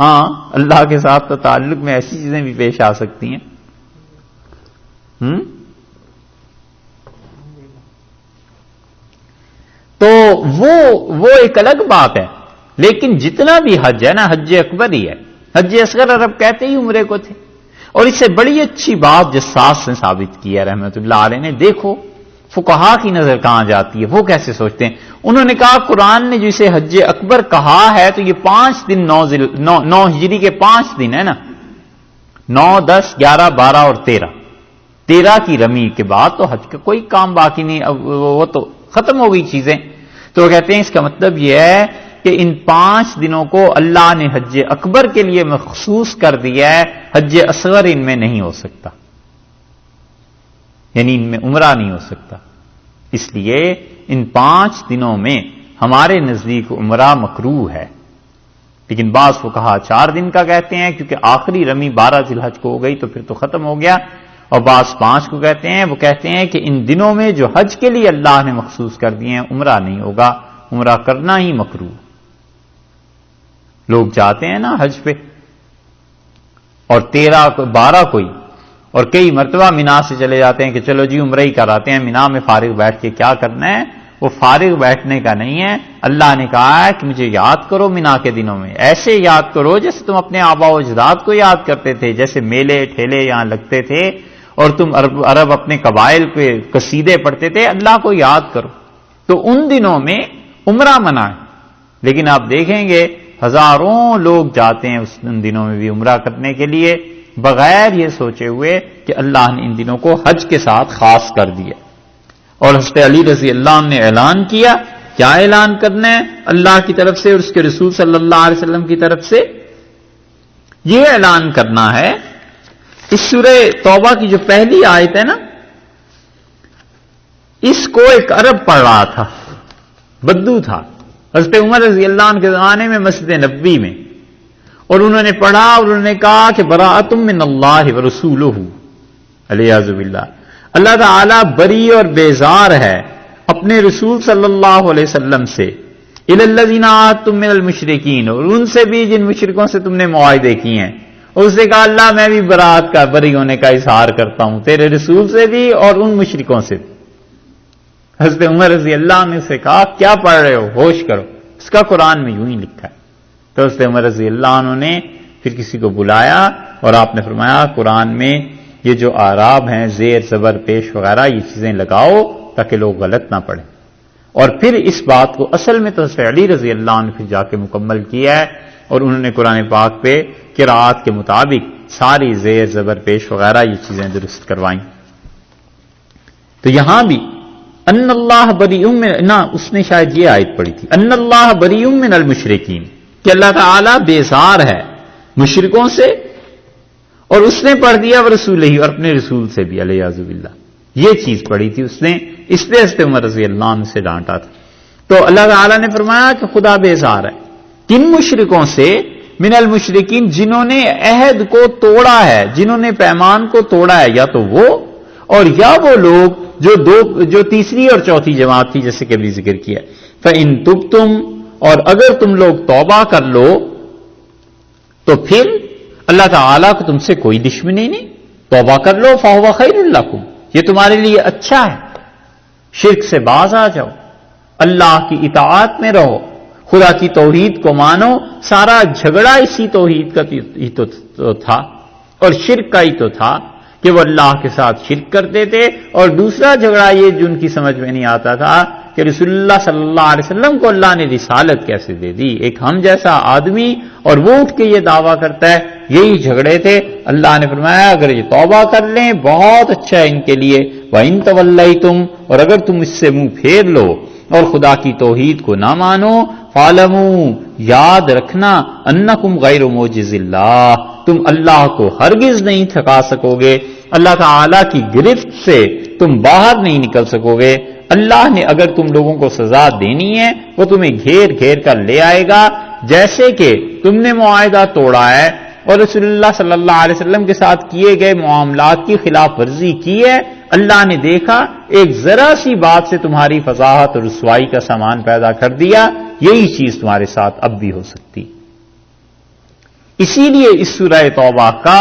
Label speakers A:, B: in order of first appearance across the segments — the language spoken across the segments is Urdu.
A: ہاں اللہ کے ساتھ تو تعلق میں ایسی چیزیں بھی پیش آ سکتی ہیں. تو وہ ایک الگ بات ہے. لیکن جتنا بھی حج ہے نا، حج اکبر ہی ہے. حج اصغر عرب کہتے ہی عمرے کو تھے. اور اس سے بڑی اچھی بات جساس نے ثابت کی ہے رحمت اللہ علیہ نے. دیکھو فقہا کی نظر کہاں جاتی ہے، وہ کیسے سوچتے ہیں. انہوں نے کہا قرآن نے جسے حج اکبر کہا ہے تو یہ 5 دن 9 ہجری کے 5 دن ہے نا، 9 10 11 12 اور 13 کی رمی کے بعد تو حج کا کوئی کام باقی نہیں، وہ تو ختم ہو گئی چیزیں. تو وہ کہتے ہیں اس کا مطلب یہ ہے کہ ان 5 دنوں کو اللہ نے حج اکبر کے لیے مخصوص کر دیا ہے، حج اصغر ان میں نہیں ہو سکتا، یعنی ان میں عمرہ نہیں ہو سکتا. اس لیے ان 5 دنوں میں ہمارے نزدیک عمرہ مکروہ ہے. لیکن بعض فقہا 4 دن کا کہتے ہیں کیونکہ آخری رمی 12 ذی الحج کو ہو گئی تو پھر تو ختم ہو گیا. اور بعض 5 کو کہتے ہیں. وہ کہتے ہیں کہ ان دنوں میں جو حج کے لیے اللہ نے مخصوص کر دیے ہیں عمرہ نہیں ہوگا، عمرہ کرنا ہی مکروہ. لوگ جاتے ہیں نا حج پہ اور 13 کو 12 کوئی اور کئی مرتبہ مینا سے چلے جاتے ہیں کہ چلو جی عمرہ ہی کراتے ہیں، مینا میں فارغ بیٹھ کے کیا کرنا ہے. وہ فارغ بیٹھنے کا نہیں ہے. اللہ نے کہا ہے کہ مجھے یاد کرو مینا کے دنوں میں، ایسے یاد کرو جیسے تم اپنے آبا و اجداد کو یاد کرتے تھے، جیسے میلے ٹھیلے یہاں لگتے تھے اور تم عرب اپنے قبائل پہ قصیدے پڑھتے تھے، اللہ کو یاد کرو. تو ان دنوں میں عمرہ منع ہے. لیکن آپ دیکھیں گے ہزاروں لوگ جاتے ہیں ان دنوں میں بھی عمرہ کرنے کے لیے، بغیر یہ سوچے ہوئے کہ اللہ نے ان دنوں کو حج کے ساتھ خاص کر دیا. اور حضرت علی رضی اللہ عنہ نے اعلان کیا. کیا اعلان کرنا ہے اللہ کی طرف سے اور اس کے رسول صلی اللہ علیہ وسلم کی طرف سے؟ یہ اعلان کرنا ہے. اس سورہ توبہ کی جو پہلی آیت ہے نا، اس کو ایک عرب پڑھ رہا تھا، بدو تھا، حضرت عمر رضی اللہ عنہ کے زمانے میں مسجد نبوی میں، اور انہوں نے پڑھا اور انہوں نے کہا کہ براءۃ من اللہ ورسولہ والعیاذ باللہ، اللہ تعالی بری اور بیزار ہے اپنے رسول صلی اللہ علیہ وسلم سے، الی الذین عاہدتم من المشرکین، اور ان سے بھی جن مشرکوں سے تم نے معاہدے کیے ہیں. اور اس نے کہا اللہ میں بھی برات کا بری ہونے کا اظہار کرتا ہوں تیرے رسول سے بھی اور ان مشرکوں سے بھی. حضرت عمر رضی اللہ عنہ سے کہا کیا پڑھ رہے ہو، ہوش کرو، اس کا قرآن میں یوں ہی لکھا ہے. تو حضرت عمر رضی اللہ عنہ نے پھر کسی کو بلایا اور آپ نے فرمایا قرآن میں یہ جو اعراب ہیں زیر زبر پیش وغیرہ یہ چیزیں لگاؤ تاکہ لوگ غلط نہ پڑھیں. اور پھر اس بات کو اصل میں تو حضرت علی رضی اللہ عنہ پھر جا کے مکمل کیا ہے اور انہوں نے قرآن پاک پہ قراءات کے مطابق ساری زیر زبر پیش وغیرہ یہ چیزیں درست کروائیں. تو یہاں بھی ان اللہ بریء من، نہ اس نے شاید یہ آیت پڑھی تھی، ان اللہ بریء من المشرکین، کہ اللہ تعالی بیزار ہے مشرکوں سے، اور اس نے پڑھ دیا ورسولہ اور اپنے رسول سے بھی علیہ باللہ. یہ چیز پڑھی تھی اس نے، اس لیے حضرت عمر رضی اللہ عنہ سے ڈانٹا تھا. تو اللہ تعالیٰ نے فرمایا کہ خدا بیزار ہے کن مشرکوں سے؟ من المشرکین، جنہوں نے عہد کو توڑا ہے، جنہوں نے پیمان کو توڑا ہے، یا تو وہ اور یا وہ لوگ جو تیسری اور چوتھی جماعت تھی جیسے کہ ابھی ذکر کیا. فَإِن تُبْتُمْ، اور اگر تم لوگ توبہ کر لو تو پھر اللہ تعالیٰ کو تم سے کوئی دشمنی نہیں، توبہ کر لو فَهُوَ خَيْرٌ لَكُمْ، یہ تمہارے لیے اچھا ہے. شرک سے باز آ جاؤ، اللہ کی اطاعت میں رہو، خدا کی توحید کو مانو. سارا جھگڑا اسی توحید کا ہی تو تھا اور شرک کا ہی تو تھا کہ وہ اللہ کے ساتھ شرک کرتے تھے. اور دوسرا جھگڑا یہ جو ان کی سمجھ میں نہیں آتا تھا کہ رسول اللہ صلی اللہ علیہ وسلم کو اللہ نے رسالت کیسے دے دی، ایک ہم جیسا آدمی، اور وہ اٹھ کے یہ دعویٰ کرتا ہے. یہی جھگڑے تھے. اللہ نے فرمایا اگر یہ توبہ کر لیں بہت اچھا ہے ان کے لیے. وَإِن تَوَلَّيْتُمْ، اور اگر تم اس سے منہ پھیر لو اور خدا کی توحید کو نہ مانو، فَاعْلَمُوا، یاد رکھنا، أَنَّكُمْ غَيْرُ مُعْجِزِ اللَّهِ، تم اللہ کو ہرگز نہیں تھکا سکو گے، اللہ تعالی کی گرفت سے تم باہر نہیں نکل سکو گے. اللہ نے اگر تم لوگوں کو سزا دینی ہے وہ تمہیں گھیر گھیر کر لے آئے گا، جیسے کہ تم نے معاہدہ توڑا ہے اور رسول اللہ صلی اللہ علیہ وسلم کے ساتھ کیے گئے معاملات کی خلاف ورزی کی ہے. اللہ نے دیکھا ایک ذرا سی بات سے تمہاری فضاحت اور رسوائی کا سامان پیدا کر دیا. یہی چیز تمہارے ساتھ اب بھی ہو سکتی. اسی لیے اس سورہ توبہ کا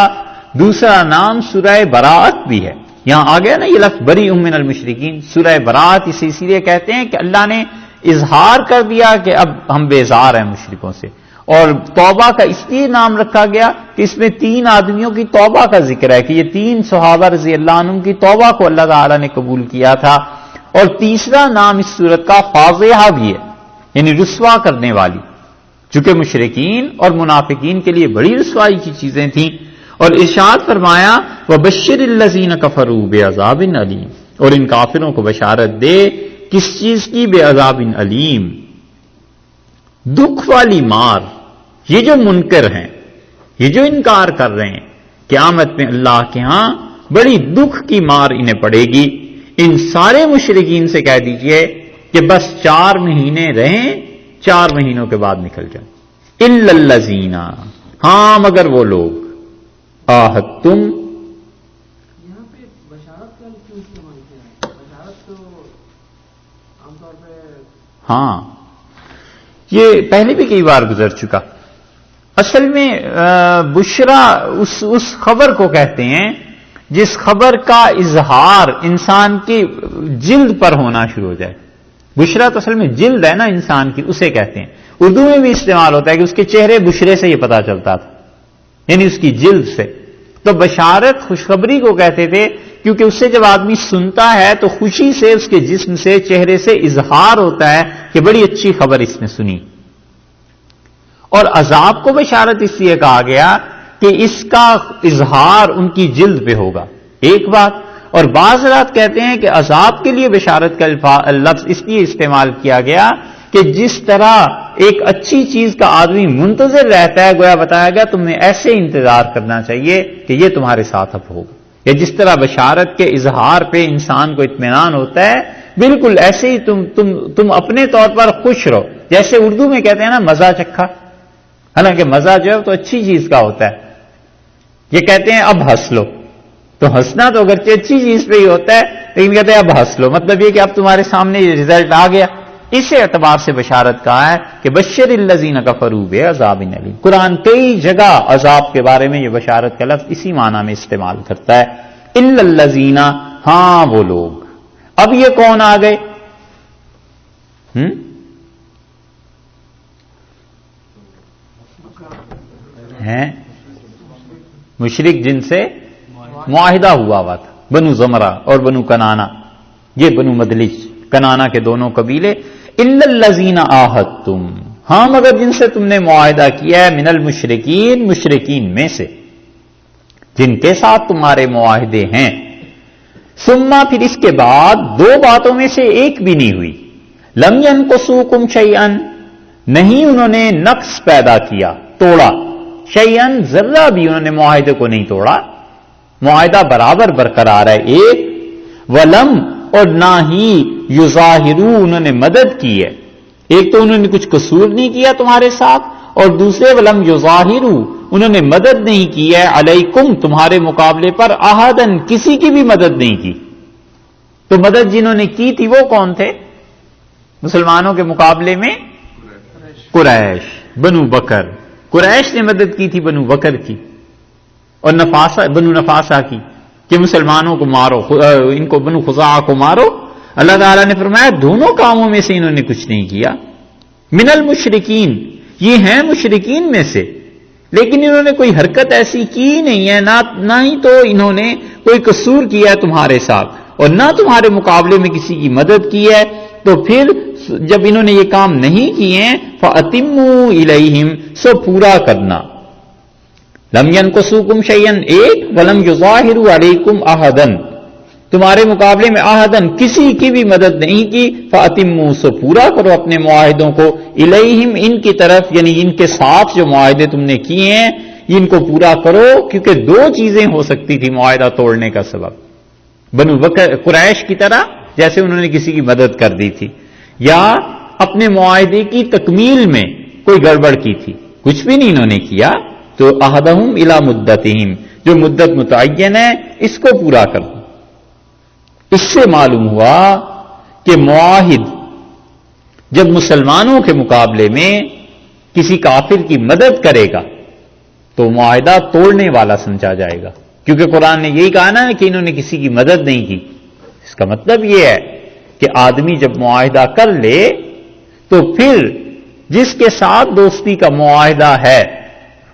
A: دوسرا نام سورہ براءت بھی ہے. یہاں آ گیا نا یہ لفظ بری من المشرکین. سورہ براءت اسے اسی لیے کہتے ہیں کہ اللہ نے اظہار کر دیا کہ اب ہم بیزار ہیں مشرکوں سے. اور توبہ کا اس لیے نام رکھا گیا کہ اس میں 3 آدمیوں کی توبہ کا ذکر ہے کہ یہ 3 صحابہ رضی اللہ عنہم کی توبہ کو اللہ تعالیٰ نے قبول کیا تھا. اور تیسرا نام اس صورت کا فاضحہ بھی ہے، یعنی رسوا کرنے والی، چونکہ مشرکین اور منافقین کے لیے بڑی رسوائی کی چیزیں تھیں. اور ارشاد فرمایا وَبَشِّرِ الَّذِينَ كَفَرُوا بِعَذَابٍ أَلِيمٍ، اور ان کافروں کو بشارت دے کس چیز کی؟ بِعَذَابٍ علیم، دکھ والی مار. یہ جو منکر ہیں، یہ جو انکار کر رہے ہیں، قیامت میں اللہ کے ہاں بڑی دکھ کی مار انہیں پڑے گی. ان سارے مشرکین سے کہہ دیجئے کہ بس 4 مہینے رہیں، 4 مہینوں کے بعد نکل جائیں. اِلَّا الَّذِينَ، ہاں مگر وہ لوگ، آہدتم.
B: یہاں پہ بشارت کا کیوں استعمال کیا ہے؟ بشارت تو عام طور پہ
A: ہاں یہ پہلے بھی کئی بار گزر چکا. اصل میں بشرا اس خبر کو کہتے ہیں جس خبر کا اظہار انسان کی جلد پر ہونا شروع ہو جائے. بشرا تو اصل میں جلد ہے نا انسان کی، اسے کہتے ہیں. اردو میں بھی استعمال ہوتا ہے کہ اس کے چہرے بشرے سے یہ پتا چلتا تھا، یعنی اس کی جلد سے. تو بشارت خوشخبری کو کہتے تھے کیونکہ اس سے جب آدمی سنتا ہے تو خوشی سے اس کے جسم سے، چہرے سے اظہار ہوتا ہے کہ بڑی اچھی خبر اس نے سنی. اور عذاب کو بشارت اس لیے کہا گیا کہ اس کا اظہار ان کی جلد پہ ہوگا، ایک بات. اور بعض حضرات کہتے ہیں کہ عذاب کے لیے بشارت کا لفظ اس لیے استعمال کیا گیا کہ جس طرح ایک اچھی چیز کا آدمی منتظر رہتا ہے، گویا بتایا گیا تم نے ایسے انتظار کرنا چاہیے کہ یہ تمہارے ساتھ اب ہوگا. یا جس طرح بشارت کے اظہار پہ انسان کو اطمینان ہوتا ہے، بالکل ایسے ہی تم اپنے طور پر خوش رہو. جیسے اردو میں کہتے ہیں نا مزہ چکھا، حالانکہ مزہ جو ہے تو اچھی چیز کا ہوتا ہے. یہ کہتے ہیں اب ہنس لو، تو ہنسنا تو اگرچہ اچھی چیز پہ ہی ہوتا ہے، لیکن کہتے ہیں اب ہنس لو، مطلب یہ کہ اب تمہارے سامنے یہ رزلٹ آ گیا. اس اعتبار سے بشارت کہا ہے کہ بشر الذین کفروا بعذاب علیم. قرآن کئی جگہ عذاب کے بارے میں یہ بشارت کا لفظ اسی معنی میں استعمال کرتا ہے. الا الذین، ہاں وہ لوگ. اب یہ کون آ گئے؟ ہیں مشرک جن سے معاہدہ ہوا تھا، بنو زمرہ اور بنو کنانا، یہ بنو مدلج کنانا کے دونوں قبیلے. الا الذین عاہدتم، ہاں مگر جن سے تم نے معاہدہ کیا ہے، من المشرکین، مشرکین میں سے جن کے ساتھ تمہارے معاہدے ہیں. ثم، پھر اس کے بعد 2 باتوں میں سے ایک بھی نہیں ہوئی. لم ینقصوکم شیئا، نہیں انہوں نے نقص پیدا کیا، توڑا. شیئا، ذرہ بھی انہوں نے معاہدے کو نہیں توڑا، معاہدہ برابر برقرار ہے. ایک ولم، اور نہ ہی یظاہروا، انہوں نے مدد کی ہے. ایک تو انہوں نے کچھ قصور نہیں کیا تمہارے ساتھ، اور دوسرے ولم یظاہروا، انہوں نے مدد نہیں کی ہے علیکم، تمہارے مقابلے پر، احدن، کسی کی بھی مدد نہیں کی. تو مدد جنہوں نے کی تھی وہ کون تھے مسلمانوں کے مقابلے میں؟ قریش، بنو بکر. قریش نے مدد کی تھی بنو بکر کی، اور بنو نفاسہ کی کہ مسلمانوں کو مارو، ان کو بنو خزاعہ کو مارو. اللہ تعالیٰ نے فرمایا دونوں کاموں میں سے انہوں نے کچھ نہیں کیا. من المشرکین، یہ ہیں مشرکین میں سے، لیکن انہوں نے کوئی حرکت ایسی کی نہیں ہے، نہ ہی تو انہوں نے کوئی قصور کیا ہے تمہارے ساتھ، اور نہ تمہارے مقابلے میں کسی کی مدد کی ہے. تو پھر جب انہوں نے یہ کام نہیں کیے ہیں، فَأَتِمُّوا إِلَيْهِمْ، سو پورا کرنا. لم ينقصوکم شیئا، ایک، ولم یظاہروا علیکم احدن، تمہارے مقابلے میں احدن، کسی کی بھی مدد نہیں کی. فَأَتِمُّوا، سو پورا کرو اپنے معاہدوں کو، الیہم، ان کی طرف، یعنی ان کے ساتھ جو معاہدے تم نے کیے ہیں ان کو پورا کرو. کیونکہ 2 چیزیں ہو سکتی تھی معاہدہ توڑنے کا سبب. بنو بکر قریش کی طرح جیسے انہوں نے کسی کی مدد کر دی تھی، یا اپنے معاہدے کی تکمیل میں کوئی گڑبڑ کی تھی. کچھ بھی نہیں انہوں نے کیا. تو احدہم الی مدتہم، جو مدت متعین ہے اس کو پورا کر دو. اس سے معلوم ہوا کہ معاہد جب مسلمانوں کے مقابلے میں کسی کافر کی مدد کرے گا تو معاہدہ توڑنے والا سمجھا جائے گا، کیونکہ قرآن نے یہی کہا نا کہ انہوں نے کسی کی مدد نہیں کی۔ اس کا مطلب یہ ہے کہ آدمی جب معاہدہ کر لے تو پھر جس کے ساتھ دوستی کا معاہدہ ہے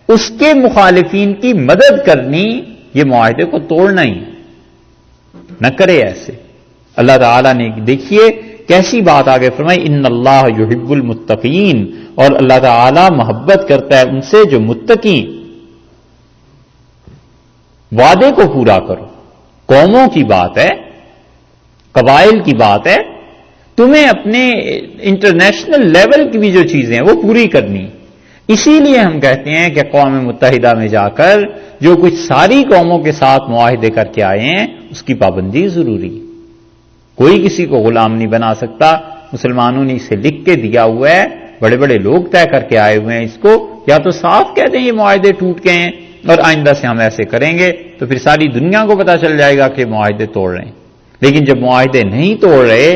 A: اس کے مخالفین کی مدد کرنی، یہ معاہدے کو توڑنا ہی نہ کرے ایسے۔ اللہ تعالیٰ نے دیکھیے کیسی بات آگے فرمائی، ان اللہ یحب المتقین، اور اللہ تعالیٰ محبت کرتا ہے ان سے جو متقی۔ وعدے کو پورا کرو، قوموں کی بات ہے، قبائل کی بات ہے، تمہیں اپنے انٹرنیشنل لیول کی بھی جو چیزیں ہیں وہ پوری کرنی۔ اسی لیے ہم کہتے ہیں کہ اقوام متحدہ میں جا کر جو کچھ ساری قوموں کے ساتھ معاہدے کر کے آئے ہیں اس کی پابندی ضروری ہے۔ کوئی کسی کو غلام نہیں بنا سکتا، مسلمانوں نے اسے لکھ کے دیا ہوا ہے، بڑے بڑے لوگ طے کر کے آئے ہوئے ہیں اس کو، یا تو صاف کہتے ہیں یہ معاہدے ٹوٹ گئے ہیں اور آئندہ سے ہم ایسے کریں گے تو پھر ساری دنیا کو پتا چل جائے گا کہ معاہدے توڑ رہے ہیں۔ لیکن جب معاہدے نہیں توڑ رہے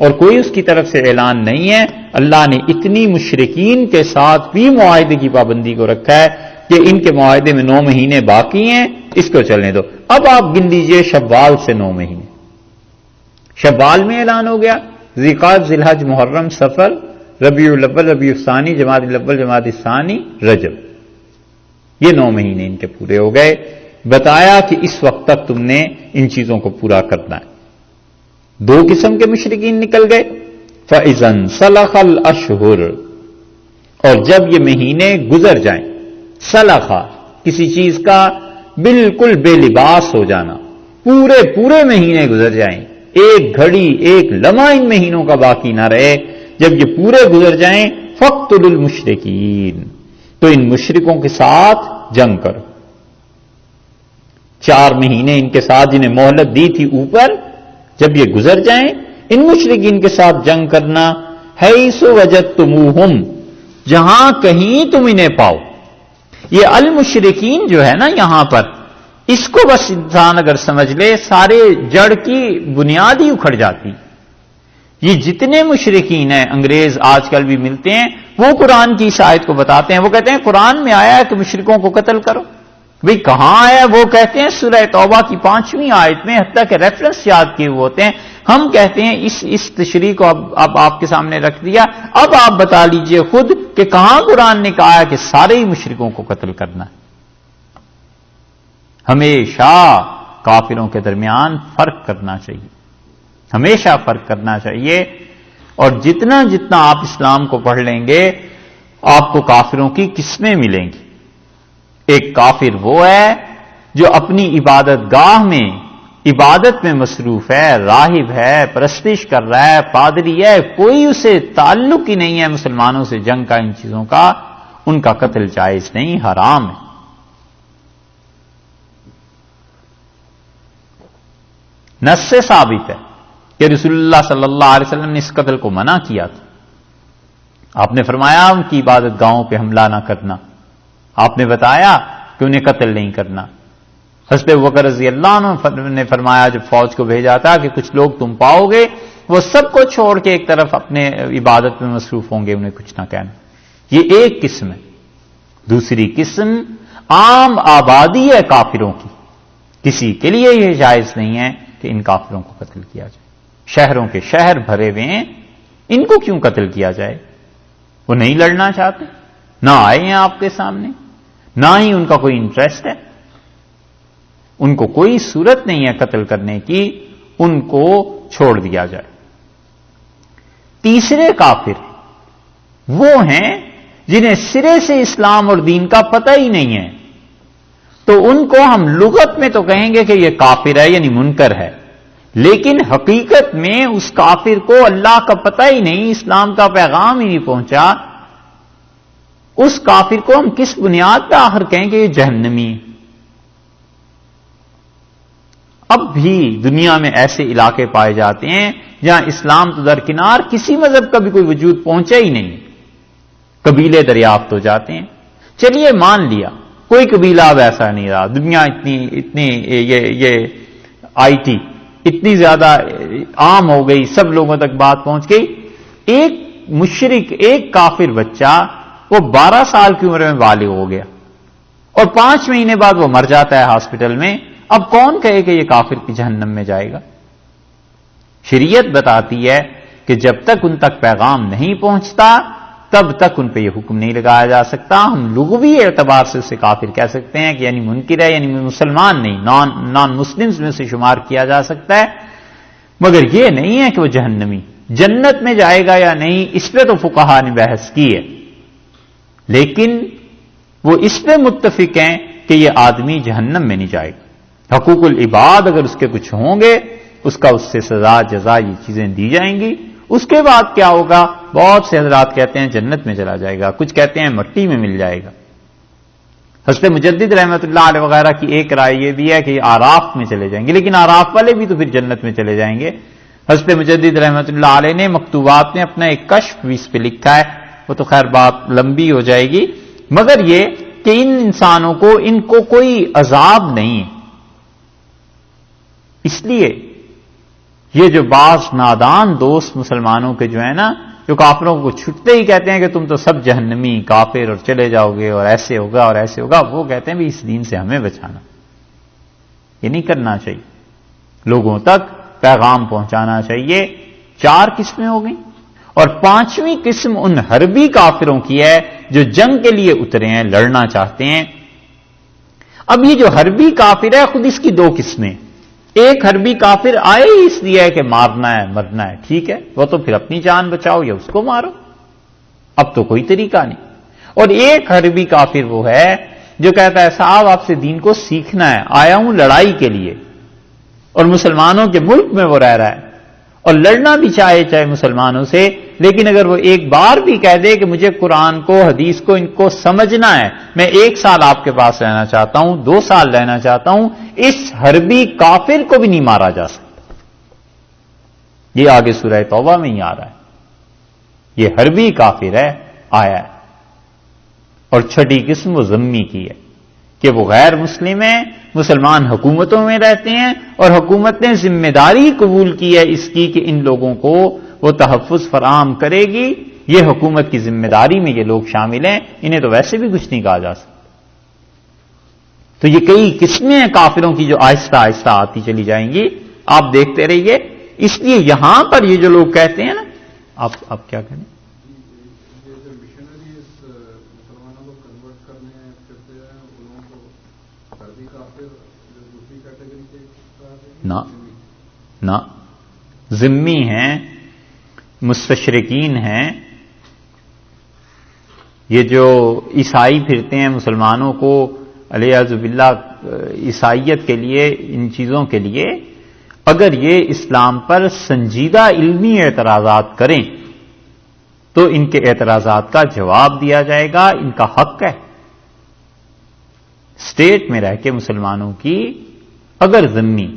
A: اور کوئی اس کی طرف سے اعلان نہیں ہے، اللہ نے اتنی مشرکین کے ساتھ بھی معاہدے کی پابندی کو رکھا ہے کہ ان کے معاہدے میں 9 مہینے باقی ہیں، اس کو چلنے دو۔ اب آپ گن لیجئے شوال سے 9 مہینے، شوال میں اعلان ہو گیا، ذی-القعدہ، ذی-الحج، محرم، صفر، ربیع الاول، ربیع الثانی، جمادی الاول، جمادی الثانی، رجب، یہ 9 مہینے ان کے پورے ہو گئے۔ بتایا کہ اس وقت تک تم نے ان چیزوں کو پورا کرنا ہے۔ 2 قسم کے مشرکین نکل گئے، فَإِذَا انْسَلَخَ الْأَشْهُرُ، اور جب یہ مہینے گزر جائیں، سلخا کسی چیز کا بالکل بے لباس ہو جانا، پورے مہینے گزر جائیں، ایک گھڑی ایک لمحہ ان مہینوں کا باقی نہ رہے، جب یہ پورے گزر جائیں فَاقْتُلُوا الْمُشْرِكِينَ، تو ان مشرکوں کے ساتھ جنگ کرو۔ 4 مہینے ان کے ساتھ جنہیں مہلت دی تھی اوپر، جب یہ گزر جائیں ان مشرکین کے ساتھ جنگ کرنا، حیث وجدتموہم، جہاں کہیں تم انہیں پاؤ۔ یہ المشرکین جو ہے نا یہاں پر، اس کو بس انسان اگر سمجھ لے سارے جڑ کی بنیاد ہی اکھڑ جاتی۔ یہ جتنے مشرکین ہیں انگریز آج کل بھی ملتے ہیں، وہ قرآن کی اس آیت کو بتاتے ہیں، وہ کہتے ہیں قرآن میں آیا ہے کہ مشرکوں کو قتل کرو۔ بھئی کہاں آیا؟ وہ کہتے ہیں سورہ توبہ کی 5ویں آیت میں، حتیٰ کہ ریفرنس یاد کیے ہوئے ہوتے ہیں۔ ہم کہتے ہیں اس تشریح کو اب آپ کے سامنے رکھ دیا، اب آپ بتا لیجئے خود کہ کہاں قرآن نے کہا ہے کہ سارے ہی مشرکوں کو قتل کرنا ہے۔ ہمیشہ کافروں کے درمیان فرق کرنا چاہیے، ہمیشہ فرق کرنا چاہیے، اور جتنا آپ اسلام کو پڑھ لیں گے آپ کو کافروں کی قسمیں ملیں گی۔ ایک کافر وہ ہے جو اپنی عبادت گاہ میں عبادت میں مصروف ہے، راہب ہے، پرستش کر رہا ہے، پادری ہے، کوئی اسے تعلق ہی نہیں ہے مسلمانوں سے جنگ کا، ان چیزوں کا، ان کا قتل جائز نہیں، حرام ہے۔ نص سے ثابت ہے کہ رسول اللہ صلی اللہ علیہ وسلم نے اس قتل کو منع کیا تھا۔ آپ نے فرمایا ان کی عبادت گاہوں پہ حملہ نہ کرنا، آپ نے بتایا کہ انہیں قتل نہیں کرنا۔ حضرت ابوبکر رضی اللہ عنہ نے فرمایا جب فوج کو بھیجا تھا کہ کچھ لوگ تم پاؤ گے وہ سب کو چھوڑ کے ایک طرف اپنے عبادت میں مصروف ہوں گے، انہیں کچھ نہ کہنا۔ یہ ایک قسم ہے۔ دوسری قسم عام آبادی ہے کافروں کی، کسی کے لیے یہ جائز نہیں ہے کہ ان کافروں کو قتل کیا جائے۔ شہروں کے شہر بھرے ہوئے ہیں، ان کو کیوں قتل کیا جائے؟ وہ نہیں لڑنا چاہتے، نہ آئے ہیں آپ کے سامنے، نہ ہی ان کا کوئی انٹرسٹ ہے، ان کو کوئی صورت نہیں ہے قتل کرنے کی، ان کو چھوڑ دیا جائے۔ تیسرے کافر وہ ہیں جنہیں سرے سے اسلام اور دین کا پتہ ہی نہیں ہے، تو ان کو ہم لغت میں تو کہیں گے کہ یہ کافر ہے یعنی منکر ہے، لیکن حقیقت میں اس کافر کو اللہ کا پتہ ہی نہیں، اسلام کا پیغام ہی نہیں پہنچا، اس کافر کو ہم کس بنیاد پہ آخر کہیں کہ یہ جہنمی ہے؟ اب بھی دنیا میں ایسے علاقے پائے جاتے ہیں جہاں اسلام تو درکنار، کسی مذہب کا بھی کوئی وجود پہنچا ہی نہیں، قبیلے دریافت ہو جاتے ہیں۔ چلیے مان لیا کوئی قبیلہ اب ایسا نہیں رہا، دنیا اتنی یہ آئی ٹی اتنی زیادہ عام ہو گئی، سب لوگوں تک بات پہنچ گئی۔ ایک مشرک، ایک کافر بچہ وہ 12 سال کی عمر میں بالغ ہو گیا، اور 5 مہینے بعد وہ مر جاتا ہے ہاسپٹل میں، اب کون کہے کہ یہ کافر کی جہنم میں جائے گا؟ شریعت بتاتی ہے کہ جب تک ان تک پیغام نہیں پہنچتا تب تک ان پہ یہ حکم نہیں لگایا جا سکتا. ہم لغوی اعتبار سے اسے کافر کہہ سکتے ہیں کہ یعنی منکر ہے، یعنی مسلمان نہیں، نان مسلمز میں سے شمار کیا جا سکتا ہے، مگر یہ نہیں ہے کہ وہ جہنمی. جنت میں جائے گا یا نہیں اس پہ تو فقہا نے بحث کی ہے، لیکن وہ اس پہ متفق ہیں کہ یہ آدمی جہنم میں نہیں جائے گا. حقوق العباد اگر اس کے کچھ ہوں گے اس کا اس سے سزا جزا یہ چیزیں دی جائیں گی. اس کے بعد کیا ہوگا؟ بہت سے حضرات کہتے ہیں جنت میں چلا جائے گا، کچھ کہتے ہیں مٹی میں مل جائے گا. حضرت مجدد رحمۃ اللہ علیہ وغیرہ کی ایک رائے یہ بھی ہے کہ یہ آراف میں چلے جائیں گے، لیکن آراف والے بھی تو پھر جنت میں چلے جائیں گے. حضرت مجدد رحمۃ اللہ علیہ نے مکتوبات میں اپنا ایک کشف بھی اس پہ لکھا ہے، وہ تو خیر بات لمبی ہو جائے گی، مگر یہ کہ ان انسانوں کو ان کو کوئی عذاب نہیں ہے. اس لیے یہ جو بعض نادان دوست مسلمانوں کے جو ہے نا، جو کافروں کو چھٹتے ہی کہتے ہیں کہ تم تو سب جہنمی کافر اور چلے جاؤ گے اور ایسے ہوگا اور ایسے ہوگا، وہ کہتے ہیں بھی اس دین سے ہمیں بچانا. یہ نہیں کرنا چاہیے، لوگوں تک پیغام پہنچانا چاہیے. 4 قسمیں ہو گئیں، اور 5ویں قسم ان حربی کافروں کی ہے جو جنگ کے لیے اترے ہیں، لڑنا چاہتے ہیں. اب یہ جو حربی کافر ہے خود اس کی 2 قسمیں. ایک حربی کافر آئے ہی اس لیے ہے کہ مارنا ہے مرنا ہے، ٹھیک ہے، وہ تو پھر اپنی جان بچاؤ یا اس کو مارو، اب تو کوئی طریقہ نہیں. اور ایک حربی کافر وہ ہے جو کہتا ہے صاحب آپ سے دین کو سیکھنا ہے، آیا ہوں لڑائی کے لیے، اور مسلمانوں کے ملک میں وہ رہ رہا ہے اور لڑنا بھی چاہے مسلمانوں سے، لیکن اگر وہ ایک بار بھی کہہ دے کہ مجھے قرآن کو حدیث کو ان کو سمجھنا ہے، میں 1 سال آپ کے پاس رہنا چاہتا ہوں، 2 سال رہنا چاہتا ہوں، اس حربی کافر کو بھی نہیں مارا جا سکتا. یہ آگے سورہ توبہ میں ہی آ رہا ہے. یہ حربی کافر ہے آیا ہے. اور 6ٹھی قسم وہ ذمی کی ہے کہ وہ غیر مسلم ہیں، مسلمان حکومتوں میں رہتے ہیں اور حکومت نے ذمہ داری قبول کی ہے اس کی کہ ان لوگوں کو وہ تحفظ فراہم کرے گی. یہ حکومت کی ذمہ داری میں یہ لوگ شامل ہیں، انہیں تو ویسے بھی کچھ نہیں کہا جا سکتا. تو یہ کئی قسمیں ہیں کافروں کی جو آہستہ آہستہ آتی چلی جائیں گی، آپ دیکھتے رہیے. اس لیے یہاں پر یہ جو لوگ کہتے ہیں نا، آپ کیا کہیں؟ نہ ذمی ہیں، مستشرقین ہیں، یہ جو عیسائی پھرتے ہیں مسلمانوں کو علیہ باللہ عیسائیت کے لیے، ان چیزوں کے لیے، اگر یہ اسلام پر سنجیدہ علمی اعتراضات کریں تو ان کے اعتراضات کا جواب دیا جائے گا، ان کا حق ہے. اسٹیٹ میں رہ کے مسلمانوں کی اگر ذمی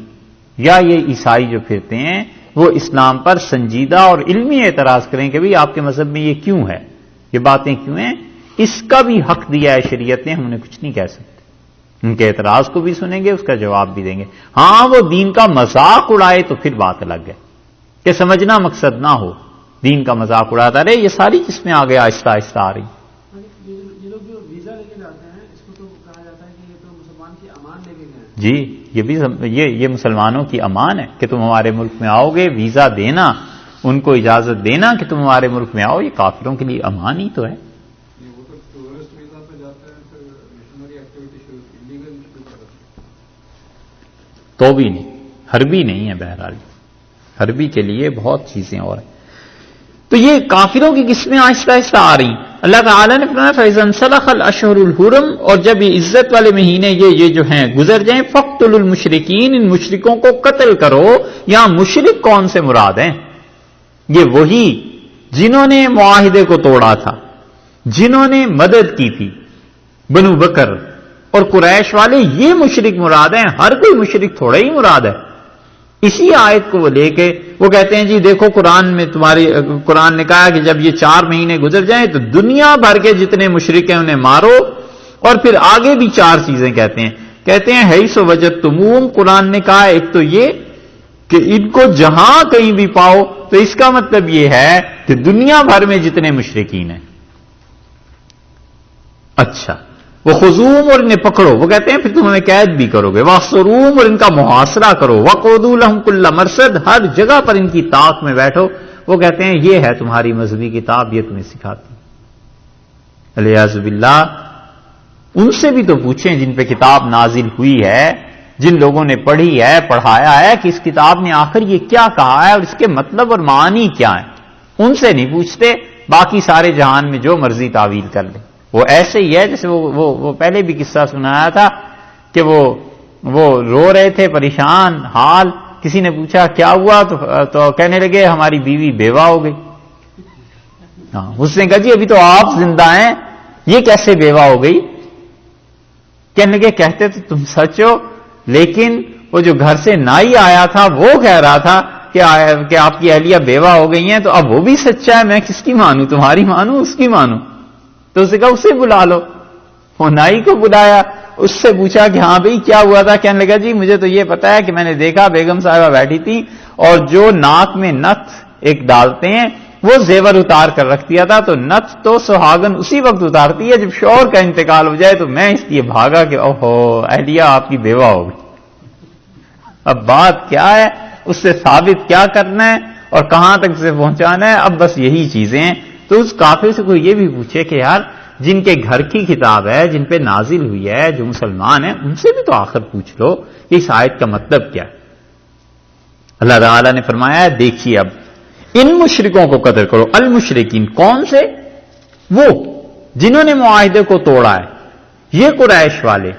A: یا یہ عیسائی جو پھرتے ہیں وہ اسلام پر سنجیدہ اور علمی اعتراض کریں کہ بھئی آپ کے مذہب میں یہ کیوں ہے، یہ باتیں کیوں ہیں، اس کا بھی حق دیا ہے شریعت نے. ہم انہیں کچھ نہیں کہہ سکتے، ان کے اعتراض کو بھی سنیں گے، اس کا جواب بھی دیں گے. ہاں وہ دین کا مذاق اڑائے تو پھر بات الگ ہے کہ سمجھنا مقصد نہ ہو، دین کا مذاق اڑاتا رہے. یہ ساری قسمیں آگے آہستہ آہستہ آ رہی.
B: یہ لوگ جو ویزا لے کے جاتے ہیں اس کو تو کہا جاتا ہے کہ یہ تو مسلمان کی امان لے کے گئے.
A: جی یہ بھی یہ مسلمانوں کی امان ہے کہ تم ہمارے ملک میں آؤ گے، ویزا دینا، ان کو اجازت دینا کہ تم ہمارے ملک میں آؤ، یہ کافروں کے لیے امان ہی تو ہے. تو بھی نہیں، حربی نہیں ہے. بہرحال حربی کے لیے بہت چیزیں اور ہیں. تو یہ کافروں کی قسمیں آہستہ آہستہ آ رہی. اللہ تعالیٰ نے فرمایا فَإِذَا انسَلَخَ الْأَشْهُرُ الْحُرُمُ، اور جب یہ عزت والے مہینے یہ جو ہیں گزر جائیں، فَاقْتُلُوا الْمُشْرِكِينَ، ان مشرکوں کو قتل کرو. یہاں مشرک کون سے مراد ہیں؟ یہ وہی جنہوں نے معاہدے کو توڑا تھا، جنہوں نے مدد کی تھی، بنو بکر اور قریش والے، یہ مشرک مراد ہیں. ہر کوئی مشرک تھوڑا ہی مراد ہے. اسی آیت کو وہ لے کے وہ کہتے ہیں جی دیکھو قرآن نے کہا کہ جب یہ 4 مہینے گزر جائیں تو دنیا بھر کے جتنے مشرک ہیں انہیں مارو. اور پھر آگے بھی 4 چیزیں کہتے ہیں حیث وجدتموہم. قرآن نے کہا ایک تو یہ کہ ان کو جہاں کہیں بھی پاؤ، تو اس کا مطلب یہ ہے کہ دنیا بھر میں جتنے مشرکین ہیں. اچھا وہ خزوم اور انہیں پکڑو، وہ کہتے ہیں پھر تم انہیں قید بھی کرو گے، وَاحْصُرُوهُمْ اور ان کا محاصرہ کرو، وَقْعُدُوا لَهُمْ كُلَّ مَرْصَدٍ ہر جگہ پر ان کی طاق میں بیٹھو۔ وہ کہتے ہیں یہ ہے تمہاری مذہبی کتاب، یہ تمہیں سکھاتی ہے۔ الیاذ باللہ، ان سے بھی تو پوچھیں جن پہ کتاب نازل ہوئی ہے، جن لوگوں نے پڑھی ہے، پڑھایا ہے کہ اس کتاب نے آخر یہ کیا کہا ہے اور اس کے مطلب اور معانی کیا ہیں، ان سے نہیں پوچھتے، باقی سارے جہان میں جو مرضی تعویل کر لیں۔ وہ ایسے ہی ہے جیسے وہ پہلے بھی قصہ سنایا تھا کہ وہ رو رہے تھے، پریشان حال، کسی نے پوچھا کیا ہوا تو کہنے لگے ہماری بیوی بیوہ ہو گئی۔ ہاں، اس نے کہا جی ابھی تو آپ زندہ ہیں، یہ کیسے بیوہ ہو گئی؟ کہنے لگے کہتے تو تم سچ ہو، لیکن وہ جو گھر سے نائی آیا تھا وہ کہہ رہا تھا کہ آپ کی اہلیہ بیوہ ہو گئی ہیں، تو اب وہ بھی سچا ہے، میں کس کی مانوں، تمہاری مانوں اس کی مانوں؟ تو اسے کہا اسے بلا لو۔ وہ نائی کو بلایا، اس سے پوچھا کہ ہاں بھئی کیا ہوا تھا؟ کہنے لگا جی مجھے تو یہ پتا ہے کہ میں نے دیکھا بیگم صاحبہ بیٹھی تھی اور جو ناک میں نت ایک ڈالتے ہیں وہ زیور اتار کر رکھ دیا تھا، تو نت تو سہاگن اسی وقت اتارتی ہے جب شوہر کا انتقال ہو جائے، تو میں اس لیے بھاگا کہ اوہو اہلیہ آپ کی بیوہ ہو گئی۔ اب بات کیا ہے، اس سے ثابت کیا کرنا ہے اور کہاں تک سے پہنچانا ہے، اب بس یہی چیزیں ہیں۔ تو اس کافر سے کوئی یہ بھی پوچھے کہ یار جن کے گھر کی کتاب ہے، جن پہ نازل ہوئی ہے، جو مسلمان ہیں، ان سے بھی تو آخر پوچھ لو کہ اس آیت کا مطلب کیا ہے۔ اللہ تعالیٰ نے فرمایا ہے دیکھیے اب ان مشرکوں کو قتل کرو، المشرکین کون سے؟ وہ جنہوں نے معاہدے کو توڑا ہے، یہ قریش والے،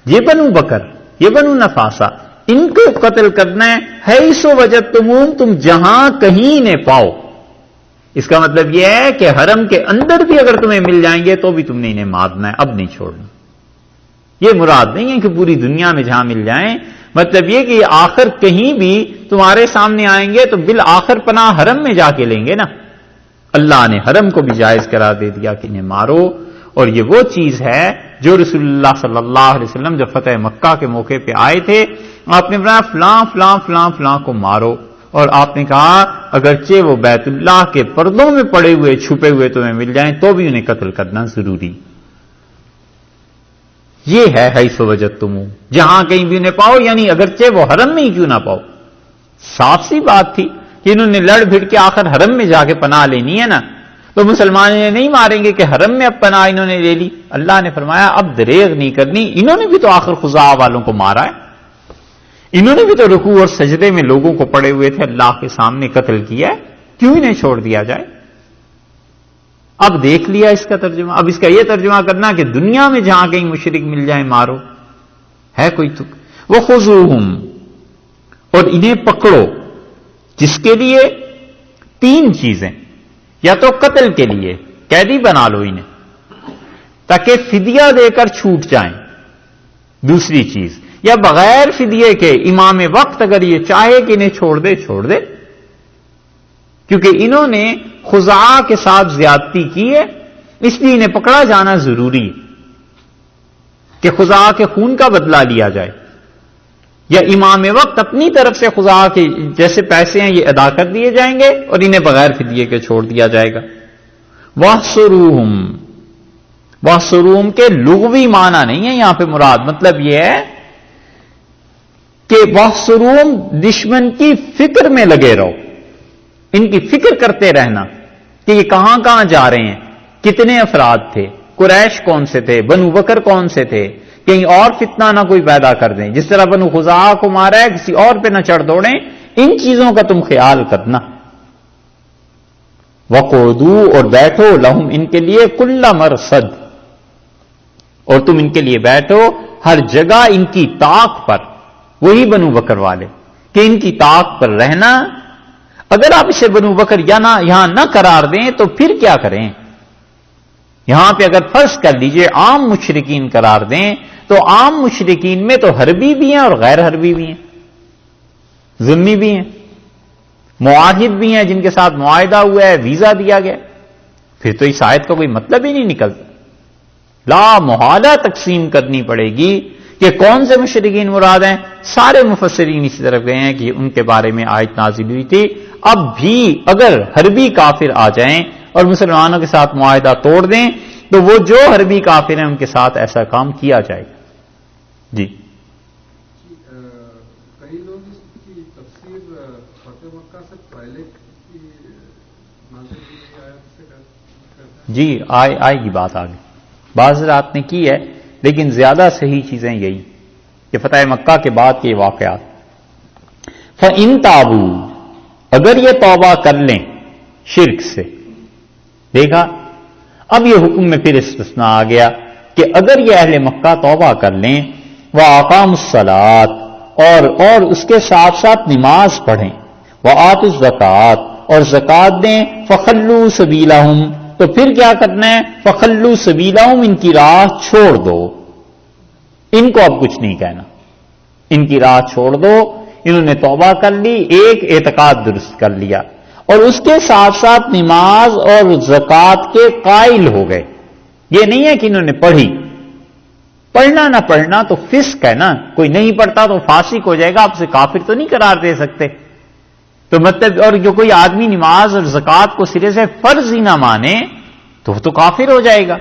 A: یہ بنو بکر، یہ بنو نفاسہ، ان کو قتل کرنا ہے، حیث وجدتموہم تم جہاں کہیں انہیں پاؤ۔ اس کا مطلب یہ ہے کہ حرم کے اندر بھی اگر تمہیں مل جائیں گے تو بھی تم نے انہیں مارنا ہے، اب نہیں چھوڑنا۔ یہ مراد نہیں ہے کہ پوری دنیا میں جہاں مل جائیں، مطلب یہ کہ آخر کہیں بھی تمہارے سامنے آئیں گے تو بالآخر پناہ حرم میں جا کے لیں گے نا۔ اللہ نے حرم کو بھی جائز قرار دے دیا کہ انہیں مارو، اور یہ وہ چیز ہے جو رسول اللہ صلی اللہ علیہ وسلم جب فتح مکہ کے موقع پہ آئے تھے، آپ نے فرمایا فلاں فلاں فلاں فلاں کو مارو، اور آپ نے کہا اگرچہ وہ بیت اللہ کے پردوں میں پڑے ہوئے چھپے ہوئے تمہیں مل جائیں تو بھی انہیں قتل کرنا ضروری۔ یہ ہے حیث وجدتموہ، جہاں کہیں بھی انہیں پاؤ، یعنی اگرچہ وہ حرم میں ہی کیوں نہ پاؤ۔ صاف سی بات تھی کہ انہوں نے لڑ بھڑ کے آخر حرم میں جا کے پناہ لینی ہے نا، تو مسلمان انہیں نہیں ماریں گے کہ حرم میں اب پناہ انہوں نے لے لی۔ اللہ نے فرمایا اب دریغ نہیں کرنی، انہوں نے بھی تو آخر خزاعہ والوں کو مارا ہے، انہوں نے بھی تو رکوع اور سجدے میں لوگوں کو پڑے ہوئے تھے اللہ کے سامنے قتل کیا ہے، کیوں انہیں چھوڑ دیا جائے؟ اب دیکھ لیا اس کا ترجمہ، اب اس کا یہ ترجمہ کرنا کہ دنیا میں جہاں کہیں مشرک مل جائیں مارو، ہے کوئی تک؟ وَخُذُوهُمْ اور انہیں پکڑو، جس کے لیے تین چیزیں، یا تو قتل کے لیے قیدی بنا لو انہیں تاکہ فدیہ دے کر چھوٹ جائیں، دوسری چیز یا بغیر فدیے کے امام وقت اگر یہ چاہے کہ انہیں چھوڑ دے، کیونکہ انہوں نے خزاعہ کے ساتھ زیادتی کی ہے، اس لیے انہیں پکڑا جانا ضروری کہ خزاعہ کے خون کا بدلہ لیا جائے، یا امام وقت اپنی طرف سے خزاعہ کے جیسے پیسے ہیں یہ ادا کر دیے جائیں گے اور انہیں بغیر فدیے کے چھوڑ دیا جائے گا۔ واحصروہم کے لغوی معنی نہیں ہے یہاں پہ مراد، مطلب یہ ہے کہ واحصروہم دشمن کی فکر میں لگے رہو، ان کی فکر کرتے رہنا کہ یہ کہاں کہاں جا رہے ہیں، کتنے افراد تھے، قریش کون سے تھے، بنو بکر کون سے تھے، کہیں اور فتنہ نہ کوئی پیدا کر دیں، جس طرح بنو خزاعہ کو مارا ہے کسی اور پہ نہ چڑھ دوڑیں، ان چیزوں کا تم خیال کرنا۔ وقعدوا اور بیٹھو لہم ان کے لیے کل مرصد، اور تم ان کے لیے بیٹھو ہر جگہ ان کی طاق پر، وہی بنو بکر والے کہ ان کی طاق پر رہنا۔ اگر آپ اسے بنو بکر یہاں نہ قرار دیں تو پھر کیا کریں؟ یہاں پہ اگر فرض کر لیجئے عام مشرکین قرار دیں تو عام مشرکین میں تو حربی بھی ہیں اور غیر حربی بھی ہیں، ذمی بھی ہیں، معاہد بھی ہیں جن کے ساتھ معاہدہ ہوا ہے، ویزا دیا گیا، پھر تو اس آیت کا کوئی مطلب ہی نہیں نکلتا، لا محالہ تقسیم کرنی پڑے گی کہ کون سے مشرکین مراد ہیں۔ سارے مفسرین اسی طرف گئے ہیں کہ ان کے بارے میں آیت نازل ہوئی تھی۔ اب بھی اگر حربی کافر آ جائیں اور مسلمانوں کے ساتھ معاہدہ توڑ دیں تو وہ جو حربی کافر ہیں ان کے ساتھ ایسا کام کیا جائے گا. جی
C: کئی لوگ اس کی تفسیر فتح مکہ سے پہلے کی نازل کی گئی آیت سے کرتے ہیں.
A: جی آئے گی بات آگے. بعض حضرات نے کی ہے لیکن زیادہ صحیح چیزیں یہی کہ فتح مکہ کے بعد کے واقعات. فَإِن تَابُوا، اگر یہ توبہ کر لیں شرک سے. دیکھا اب یہ حکم میں پھر استثناء آ گیا کہ اگر یہ اہل مکہ توبہ کر لیں وَأَقَامُوا الصَّلَاةَ اور اس کے ساتھ ساتھ نماز پڑھیں وَآتُوا الزَّکَاةَ اور زکات دیں فَخَلُّوا سَبِیلَهُمْ تو پھر کیا کرنا ہے فَخَلُّوا سَبِیلَهُمْ ان کی راہ چھوڑ دو. ان کو اب کچھ نہیں کہنا، ان کی راہ چھوڑ دو. انہوں نے توبہ کر لی، ایک اعتقاد درست کر لیا اور اس کے ساتھ ساتھ نماز اور زکات کے قائل ہو گئے. یہ نہیں ہے کہ انہوں نے پڑھی. پڑھنا نہ پڑھنا تو فسق ہے نا. کوئی نہیں پڑھتا تو فاسق ہو جائے گا، آپ سے کافر تو نہیں قرار دے سکتے. تو مطلب اور جو کوئی آدمی نماز اور زکات کو سرے سے فرض ہی نہ مانے تو کافر ہو جائے گا.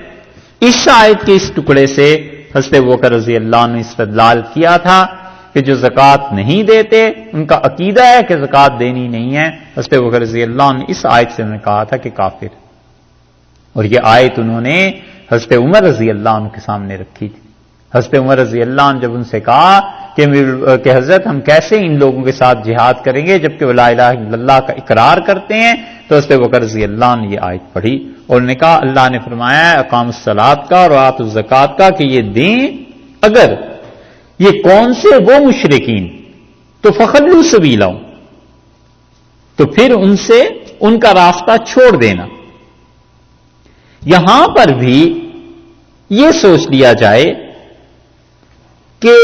A: اس آیت کے اس ٹکڑے سے حضرت ابوبکر رضی اللہ عنہ استدلال کیا تھا کہ جو زکات نہیں دیتے ان کا عقیدہ ہے کہ زکات دینی نہیں ہے. حضرت ابوبکر رضی اللہ عنہ اس آیت سے انہوں نے کہا تھا کہ کافر. اور یہ آیت انہوں نے حضرت عمر رضی اللہ عنہ کے سامنے رکھی تھی. حضرت عمر رضی اللہ عنہ جب ان سے کہا کہ حضرت ہم کیسے ان لوگوں کے ساتھ جہاد کریں گے جبکہ وہ لا الہ الا اللہ کا اقرار کرتے ہیں، تو حضرت ابوبکر رضی اللہ عنہ یہ آیت پڑھی اور نے کہا اللہ نے فرمایا اقام الصلاۃ کا اور آتوا الزکات کا کہ یہ دیں. اگر یہ کون سے وہ مشرکین تو فخلوا سبیلہم تو پھر ان سے ان کا راستہ چھوڑ دینا. یہاں پر بھی یہ سوچ لیا جائے کہ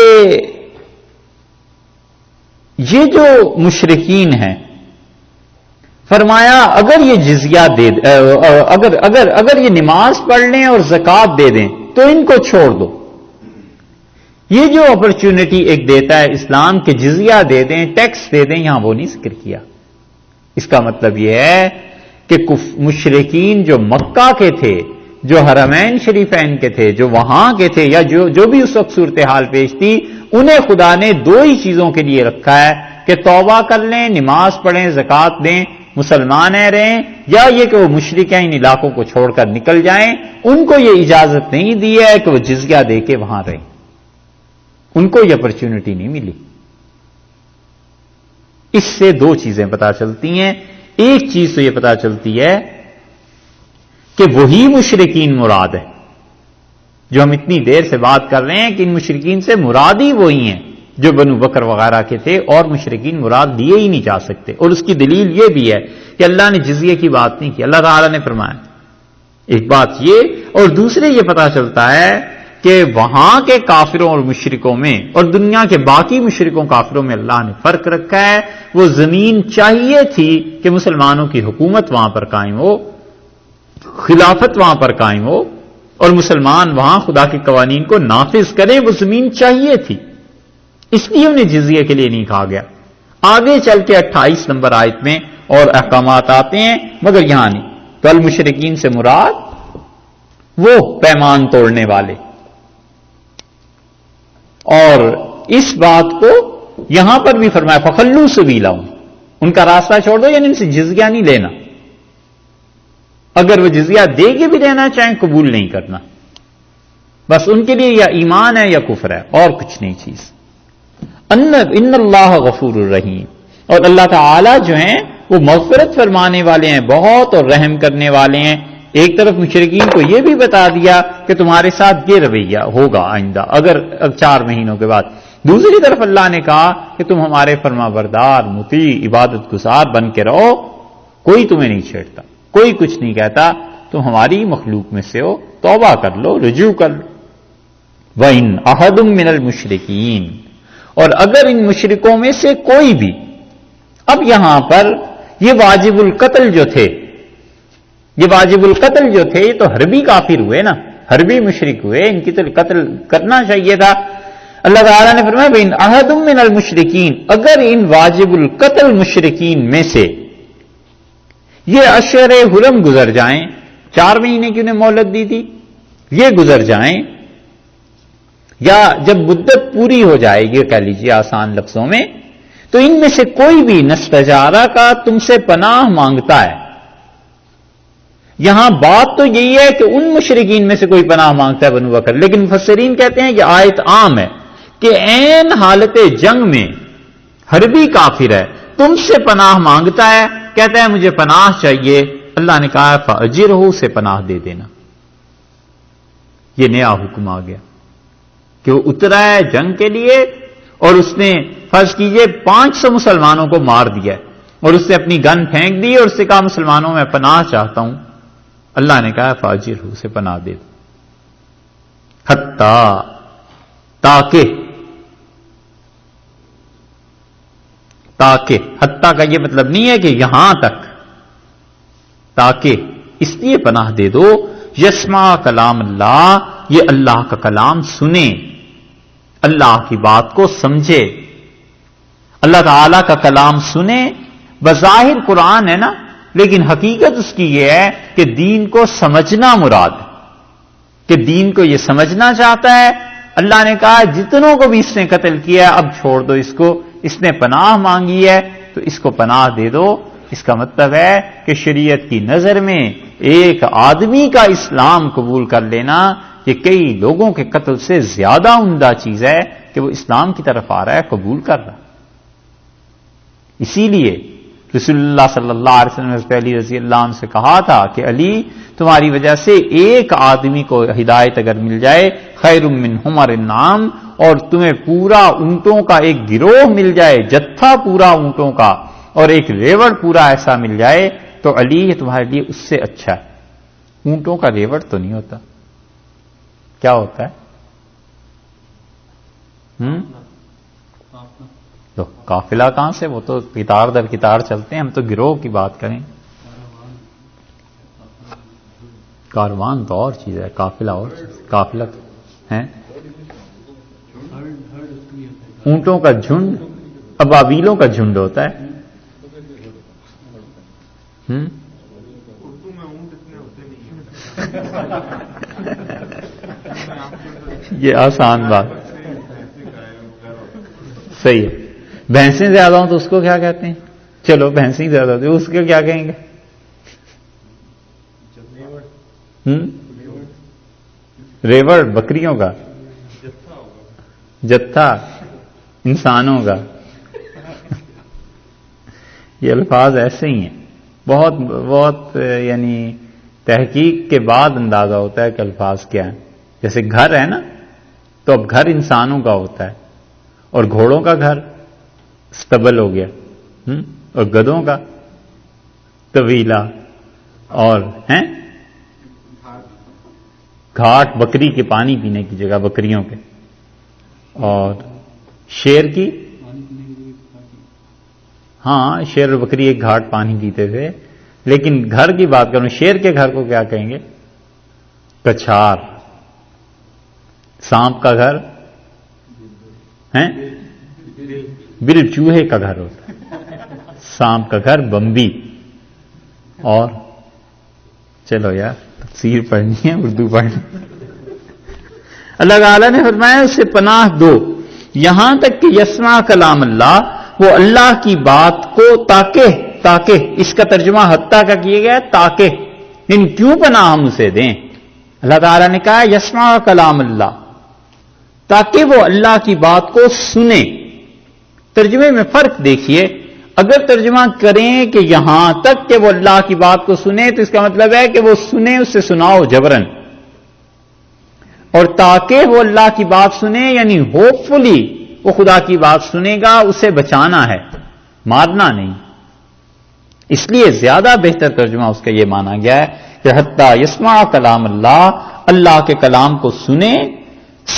A: یہ جو مشرکین ہیں فرمایا اگر یہ جزیہ دے اگر یہ نماز پڑھ لیں اور زکات دے دیں تو ان کو چھوڑ دو. یہ جو اپرچونٹی ایک دیتا ہے اسلام کہ جزیہ دے دیں، ٹیکس دے دیں، یہاں وہ نہیں ذکر کیا. اس کا مطلب یہ ہے کہ مشرکین جو مکہ کے تھے، جو حرمین شریفین کے تھے، جو وہاں کے تھے یا جو بھی اس وقت صورتحال پیش تھی، انہیں خدا نے دو ہی چیزوں کے لیے رکھا ہے کہ توبہ کر لیں، نماز پڑھیں، زکات دیں، مسلمان رہیں، یا یہ کہ وہ مشرک ان علاقوں کو چھوڑ کر نکل جائیں. ان کو یہ اجازت نہیں دی ہے کہ وہ جزیہ دے کے وہاں رہیں. ان کو یہ اپرچونٹی نہیں ملی. اس سے دو چیزیں پتہ چلتی ہیں. ایک چیز تو یہ پتہ چلتی ہے کہ وہی مشرکین مراد ہے جو ہم اتنی دیر سے بات کر رہے ہیں کہ ان مشرکین سے مراد ہی وہی ہیں جو بنو بکر وغیرہ کے تھے، اور مشرکین مراد لیے ہی نہیں جا سکتے. اور اس کی دلیل یہ بھی ہے کہ اللہ نے جزیے کی بات نہیں کی، اللہ تعالیٰ نے فرمایا. ایک بات یہ، اور دوسرے یہ پتہ چلتا ہے کہ وہاں کے کافروں اور مشرکوں میں اور دنیا کے باقی مشرکوں کافروں میں اللہ نے فرق رکھا ہے. وہ زمین چاہیے تھی کہ مسلمانوں کی حکومت وہاں پر قائم ہو، خلافت وہاں پر قائم ہو، اور مسلمان وہاں خدا کے قوانین کو نافذ کریں. وہ زمین چاہیے تھی، اس لیے انہیں جزیے کے لیے نہیں کہا گیا. آگے چل کے 28 نمبر آیت میں اور احکامات آتے ہیں، مگر یہاں نہیں. تو المشرکین سے مراد وہ پیمان توڑنے والے. اور اس بات کو یہاں پر بھی فرمایا فخلوا سبیلہم، ان کا راستہ چھوڑ دو، یعنی ان سے جزیہ نہیں لینا. اگر وہ جزیہ دے کے بھی دینا چاہیں قبول نہیں کرنا. بس ان کے لیے یا ایمان ہے یا کفر ہے، اور کچھ نہیں چیز. ان اللہ غفور الرحیم، اور اللہ تعالی جو ہیں وہ مغفرت فرمانے والے ہیں بہت، اور رحم کرنے والے ہیں. ایک طرف مشرکین کو یہ بھی بتا دیا کہ تمہارے ساتھ یہ رویہ ہوگا آئندہ اگر 4 مہینوں کے بعد. دوسری طرف اللہ نے کہا کہ تم ہمارے فرما بردار، مطیع، عبادت گزار بن کے رہو، کوئی تمہیں نہیں چھیڑتا، کوئی کچھ نہیں کہتا، تم ہماری مخلوق میں سے ہو، توبہ کر لو، رجوع کر لو. وَإِنْ أَحَدٌ مِّنَ الْمُشْرِكِينَ، اور اگر ان مشرکوں میں سے کوئی بھی. اب یہاں پر یہ واجب القتل جو تھے، یہ واجب القتل جو تھے یہ تو حربی کافر ہوئے نا، حربی مشرک ہوئے، ان کی تو قتل کرنا چاہیے تھا. اللہ تعالیٰ نے فرمایا بِإِنْ أَحَدٌ مِّنَ الْمُشْرِكِينَ، اگر ان واجب القتل مشرکین میں سے یہ اشہر حرم گزر جائیں، 4 مہینے کی انہیں مہلت دی تھی، یہ گزر جائیں، یا جب مدت پوری ہو جائے گی کہہ لیجیے آسان لفظوں میں، تو ان میں سے کوئی بھی نستجارہ کا تم سے پناہ مانگتا ہے. یہاں بات تو یہی ہے کہ ان مشرکین میں سے کوئی پناہ مانگتا ہے بنو بکر، لیکن مفسرین کہتے ہیں کہ آیت عام ہے کہ عین حالت جنگ میں حربی کافر ہے، تم سے پناہ مانگتا ہے، کہتا ہے مجھے پناہ چاہیے، اللہ نے کہا فَأَجِرْهُ، اسے پناہ دے دینا. یہ نیا حکم آ گیا کہ وہ اترا ہے جنگ کے لیے، اور اس نے فرض کیجئے 500 مسلمانوں کو مار دیا، اور اس نے اپنی گن پھینک دی اور اس سے کہا مسلمانوں میں پناہ چاہتا ہوں. اللہ نے کہا فَأَجِرْهُ، اسے پناہ دے دو. تاکہ حتیٰ کا یہ مطلب نہیں ہے کہ یہاں تک، تاکہ اس لیے پناہ دے دو یسمع کلام اللہ، یہ اللہ کا کلام سنے، اللہ کی بات کو سمجھے. اللہ تعالی کا کلام سنے. بظاہر قرآن ہے نا، لیکن حقیقت اس کی یہ ہے کہ دین کو سمجھنا مراد ہے، کہ دین کو یہ سمجھنا چاہتا ہے. اللہ نے کہا جتنوں کو بھی اس نے قتل کیا ہے اب چھوڑ دو اس کو، اس نے پناہ مانگی ہے تو اس کو پناہ دے دو. اس کا مطلب ہے کہ شریعت کی نظر میں ایک آدمی کا اسلام قبول کر لینا یہ کئی لوگوں کے قتل سے زیادہ عمدہ چیز ہے کہ وہ اسلام کی طرف آ رہا ہے، قبول کر رہا. اسی لیے رسول اللہ صلی اللہ علیہ وسلم نے علی رضی اللہ عنہ سے کہا تھا کہ علی تمہاری وجہ سے ایک آدمی کو ہدایت اگر مل جائے خیر من حمر النعام، اور تمہیں پورا اونٹوں کا ایک گروہ مل جائے، جتھا پورا اونٹوں کا، اور ایک ریوڑ پورا ایسا مل جائے تو علی یہ تمہارے لیے اس سے اچھا ہے. اونٹوں کا ریوڑ تو نہیں ہوتا، کیا ہوتا ہے؟ تو قافلہ کہاں سے، وہ تو قطار در قطار چلتے ہیں، ہم تو گروہ کی بات کریں. کاروان تو اور چیز ہے، قافلہ اور چیز. قافلہ ہے اونٹوں کا جھنڈ، ابابیلوں کا جھنڈ ہوتا ہے.
C: اردو میں اونٹ اتنے ہوتے نہیں ہیں.
A: یہ آسان بات، صحیح ہے. بھینسیں زیادہ ہوں تو اس کو کیا کہتے ہیں؟ چلو بھینسیں زیادہ ہوتی اس کو کیا کہیں گے؟ ریوڑ بکریوں کا، جتھا انسانوں کا. یہ الفاظ ایسے ہی ہیں، بہت بہت یعنی تحقیق کے بعد اندازہ ہوتا ہے کہ الفاظ کیا ہیں. جیسے گھر ہے نا، تو اب گھر انسانوں کا ہوتا ہے، اور گھوڑوں کا گھر استبل ہو گیا، اور گدھوں کا طویلہ، اور ہیں گھاٹ بکری کے پانی پینے کی جگہ بکریوں کے، اور شیر کی، ہاں شیر اور بکری ایک گھاٹ پانی پیتے تھے. لیکن گھر کی بات کروں، شیر کے گھر کو کیا کہیں گے؟ کچھار. سانپ کا گھر ہیں بل، چوہے کا گھر ہوتا ہے. سانپ کا گھر بمبی. اور چلو یار تفسیر پڑھنی ہے، اردو پڑھنی. اللہ تعالیٰ نے فرمایا اسے پناہ دو، یہاں تک کہ یسمع کلام اللہ، وہ اللہ کی بات کو تاکہ اس کا ترجمہ حتیٰ کا کیا گیا تاکہ، یعنی کیوں پناہ ہم اسے دیں؟ اللہ تعالیٰ نے کہا یسمع کلام اللہ، تاکہ وہ اللہ کی بات کو سنے. ترجمے میں فرق دیکھیے، اگر ترجمہ کریں کہ یہاں تک کہ وہ اللہ کی بات کو سنے تو اس کا مطلب ہے کہ وہ سنے، اس سے سناؤ جبرن. اور تاکہ وہ اللہ کی بات سنے یعنی ہوپ فلی وہ خدا کی بات سنے گا، اسے بچانا ہے، مارنا نہیں. اس لیے زیادہ بہتر ترجمہ اس کا یہ مانا گیا ہے کہ حتیٰ یسمع کلام اللہ، اللہ کے کلام کو سنے.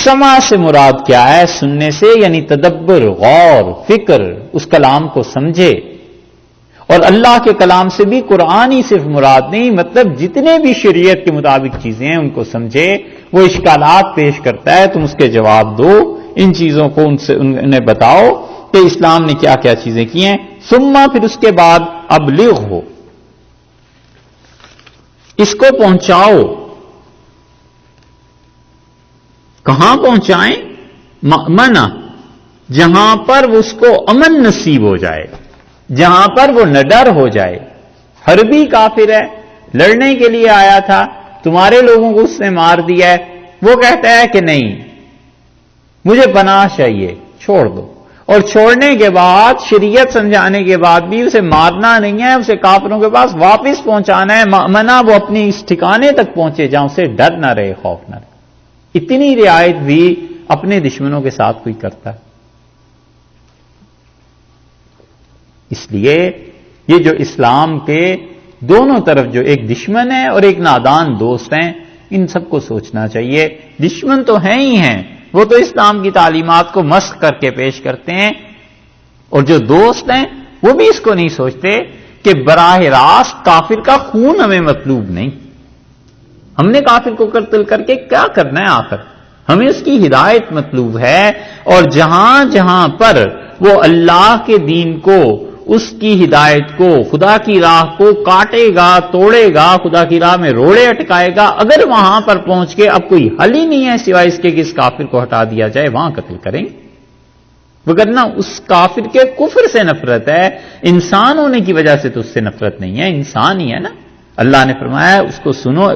A: سمع سے مراد کیا ہے؟ سننے سے یعنی تدبر، غور، فکر، اس کلام کو سمجھے. اور اللہ کے کلام سے بھی قرآن ہی صرف مراد نہیں، مطلب جتنے بھی شریعت کے مطابق چیزیں ہیں ان کو سمجھے. وہ اشکالات پیش کرتا ہے، تم اس کے جواب دو، ان چیزوں کو انہیں بتاؤ کہ اسلام نے کیا کیا چیزیں کی ہیں. ثم پھر اس کے بعد ابلغ ہو، اس کو پہنچاؤ. کہاں پہنچائیں؟ مأمنہ، جہاں پر اس کو امن نصیب ہو جائے، جہاں پر وہ نڈر ہو جائے۔ حربی کافر ہے، لڑنے کے لیے آیا تھا، تمہارے لوگوں کو اس نے مار دیا ہے، وہ کہتا ہے کہ نہیں مجھے پناہ چاہیے، چھوڑ دو، اور چھوڑنے کے بعد شریعت سمجھانے کے بعد بھی اسے مارنا نہیں ہے، اسے کافروں کے پاس واپس پہنچانا ہے، مأمنہ وہ اپنی اس ٹھکانے تک پہنچے جہاں اسے ڈر نہ رہے، خوف نہ رہے۔ اتنی رعایت بھی اپنے دشمنوں کے ساتھ کوئی کرتا ہے؟ اس لیے یہ جو اسلام کے دونوں طرف جو ایک دشمن ہے اور ایک نادان دوست ہیں، ان سب کو سوچنا چاہیے۔ دشمن تو ہیں ہی ہیں، وہ تو اسلام کی تعلیمات کو مسخ کر کے پیش کرتے ہیں، اور جو دوست ہیں وہ بھی اس کو نہیں سوچتے کہ براہ راست کافر کا خون ہمیں مطلوب نہیں، ہم نے کافر کو قتل کر کے کیا کرنا ہے آخر، ہمیں اس کی ہدایت مطلوب ہے۔ اور جہاں جہاں پر وہ اللہ کے دین کو، اس کی ہدایت کو، خدا کی راہ کو کاٹے گا، توڑے گا، خدا کی راہ میں روڑے اٹکائے گا، اگر وہاں پر پہنچ کے اب کوئی حل ہی نہیں ہے سوائے اس کے کہ اس کافر کو ہٹا دیا جائے، وہاں قتل کریں گے۔ وگرنہ اس کافر کے کفر سے نفرت ہے، انسان ہونے کی وجہ سے تو اس سے نفرت نہیں ہے، انسان ہی ہے نا۔ اللہ نے فرمایا اس کو سنو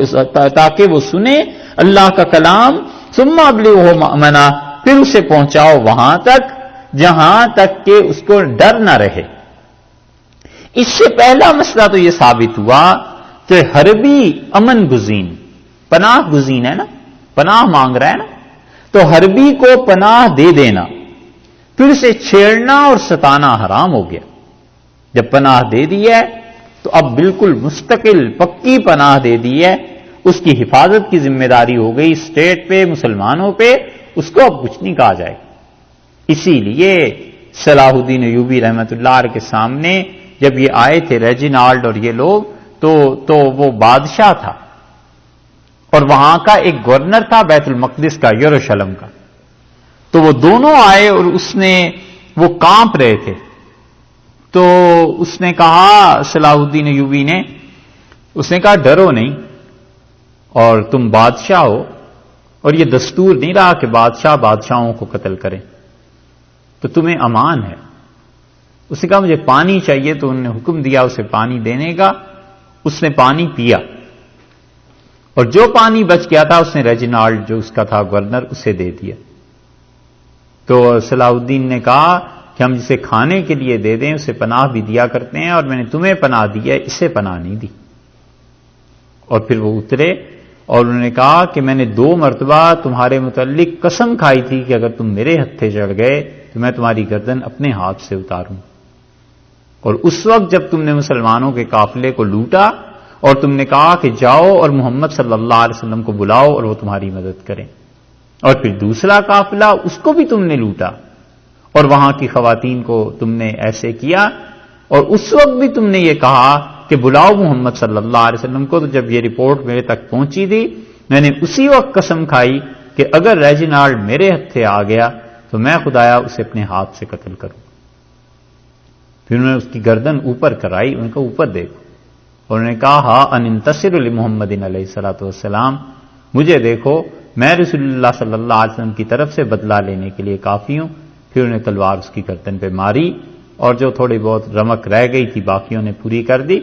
A: تاکہ وہ سنے اللہ کا کلام، ثم ابلغہ مأمنہ، پھر اسے پہنچاؤ وہاں تک جہاں تک کہ اس کو ڈر نہ رہے۔ اس سے پہلا مسئلہ تو یہ ثابت ہوا کہ حربی امن گزین، پناہ گزین ہے نا، پناہ مانگ رہا ہے نا، تو حربی کو پناہ دے دینا، پھر اسے چھیڑنا اور ستانا حرام ہو گیا۔ جب پناہ دے دی ہے تو اب بالکل مستقل پکی پناہ دے دی ہے، اس کی حفاظت کی ذمہ داری ہو گئی اسٹیٹ پہ، مسلمانوں پہ، اس کو اب کچھ نہیں کہا جائے۔ اسی لیے صلاح الدین ایوبی رحمۃ اللہ علیہ کے سامنے جب یہ آئے تھے ریجینالڈ اور یہ لوگ، تو وہ بادشاہ تھا اور وہاں کا ایک گورنر تھا بیت المقدس کا، یروشلم کا، تو وہ دونوں آئے اور وہ کانپ رہے تھے، تو اس نے کہا صلاح الدین ایوبی نے، اس نے کہا ڈرو نہیں، اور تم بادشاہ ہو، اور یہ دستور نہیں رہا کہ بادشاہ بادشاہوں کو قتل کریں، تو تمہیں امان ہے۔ اس نے کہا مجھے پانی چاہیے، تو انہوں نے حکم دیا اسے پانی دینے کا، اس نے پانی پیا، اور جو پانی بچ گیا تھا اس نے ریجینالڈ جو اس کا تھا گورنر اسے دے دیا۔ تو صلاح الدین نے کہا کہ ہم جسے کھانے کے لیے دے دیں اسے پناہ بھی دیا کرتے ہیں، اور میں نے تمہیں پناہ دی ہے، اسے پناہ نہیں دی۔ اور پھر وہ اترے اور انہوں نے کہا کہ میں نے 2 مرتبہ تمہارے متعلق قسم کھائی تھی کہ اگر تم میرے ہتھے چڑھ گئے تو میں تمہاری گردن اپنے ہاتھ سے اتاروں، اور اس وقت جب تم نے مسلمانوں کے قافلے کو لوٹا اور تم نے کہا کہ جاؤ اور محمد صلی اللہ علیہ وسلم کو بلاؤ اور وہ تمہاری مدد کریں، اور پھر دوسرا قافلہ اس کو بھی تم نے لوٹا اور وہاں کی خواتین کو تم نے ایسے کیا، اور اس وقت بھی تم نے یہ کہا کہ بلاؤ محمد صلی اللہ علیہ وسلم کو، تو جب یہ رپورٹ میرے تک پہنچی تھی میں نے اسی وقت قسم کھائی کہ اگر ریجینالڈ میرے ہتھے آ گیا تو میں خدایا اسے اپنے ہاتھ سے قتل کروں۔ پھر انہوں نے اس کی گردن اوپر کرائی، ان کو اوپر دیکھو، اور انہوں نے کہا ہا ان انتصر لمحمد علیہ الصلوۃ والسلام، مجھے دیکھو میں رسول اللہ صلی اللہ علیہ وسلم کی طرف سے بدلہ لینے کے لیے کافی ہوں۔ پھر انہیں تلوار اس کی گردن پہ ماری، اور جو تھوڑی بہت رمق رہ گئی تھی باقیوں نے پوری کر دی۔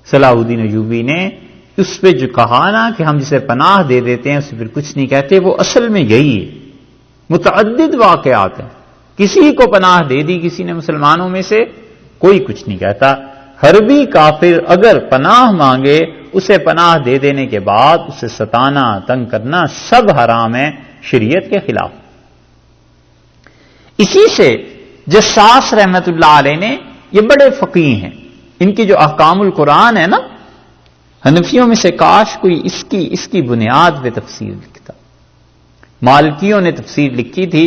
A: صلاح الدین ایوبی نے اس پہ جو کہا نا کہ ہم جسے پناہ دے دیتے ہیں اسے پھر کچھ نہیں کہتے، وہ اصل میں یہی ہے۔ متعدد واقعات ہیں، کسی کو پناہ دے دی کسی نے مسلمانوں میں سے، کوئی کچھ نہیں کہتا۔ حربی کافر اگر پناہ مانگے، اسے پناہ دے دینے کے بعد اسے ستانا، تنگ کرنا سب حرام ہے، شریعت کے خلاف۔ اسی سے جساس رحمت اللہ علیہ نے، یہ بڑے فقیہ ہیں، ان کی جو احکام القرآن ہے نا، حنفیوں میں سے کاش کوئی اس کی بنیاد پہ تفسیر لکھتا۔ مالکیوں نے تفسیر لکھی تھی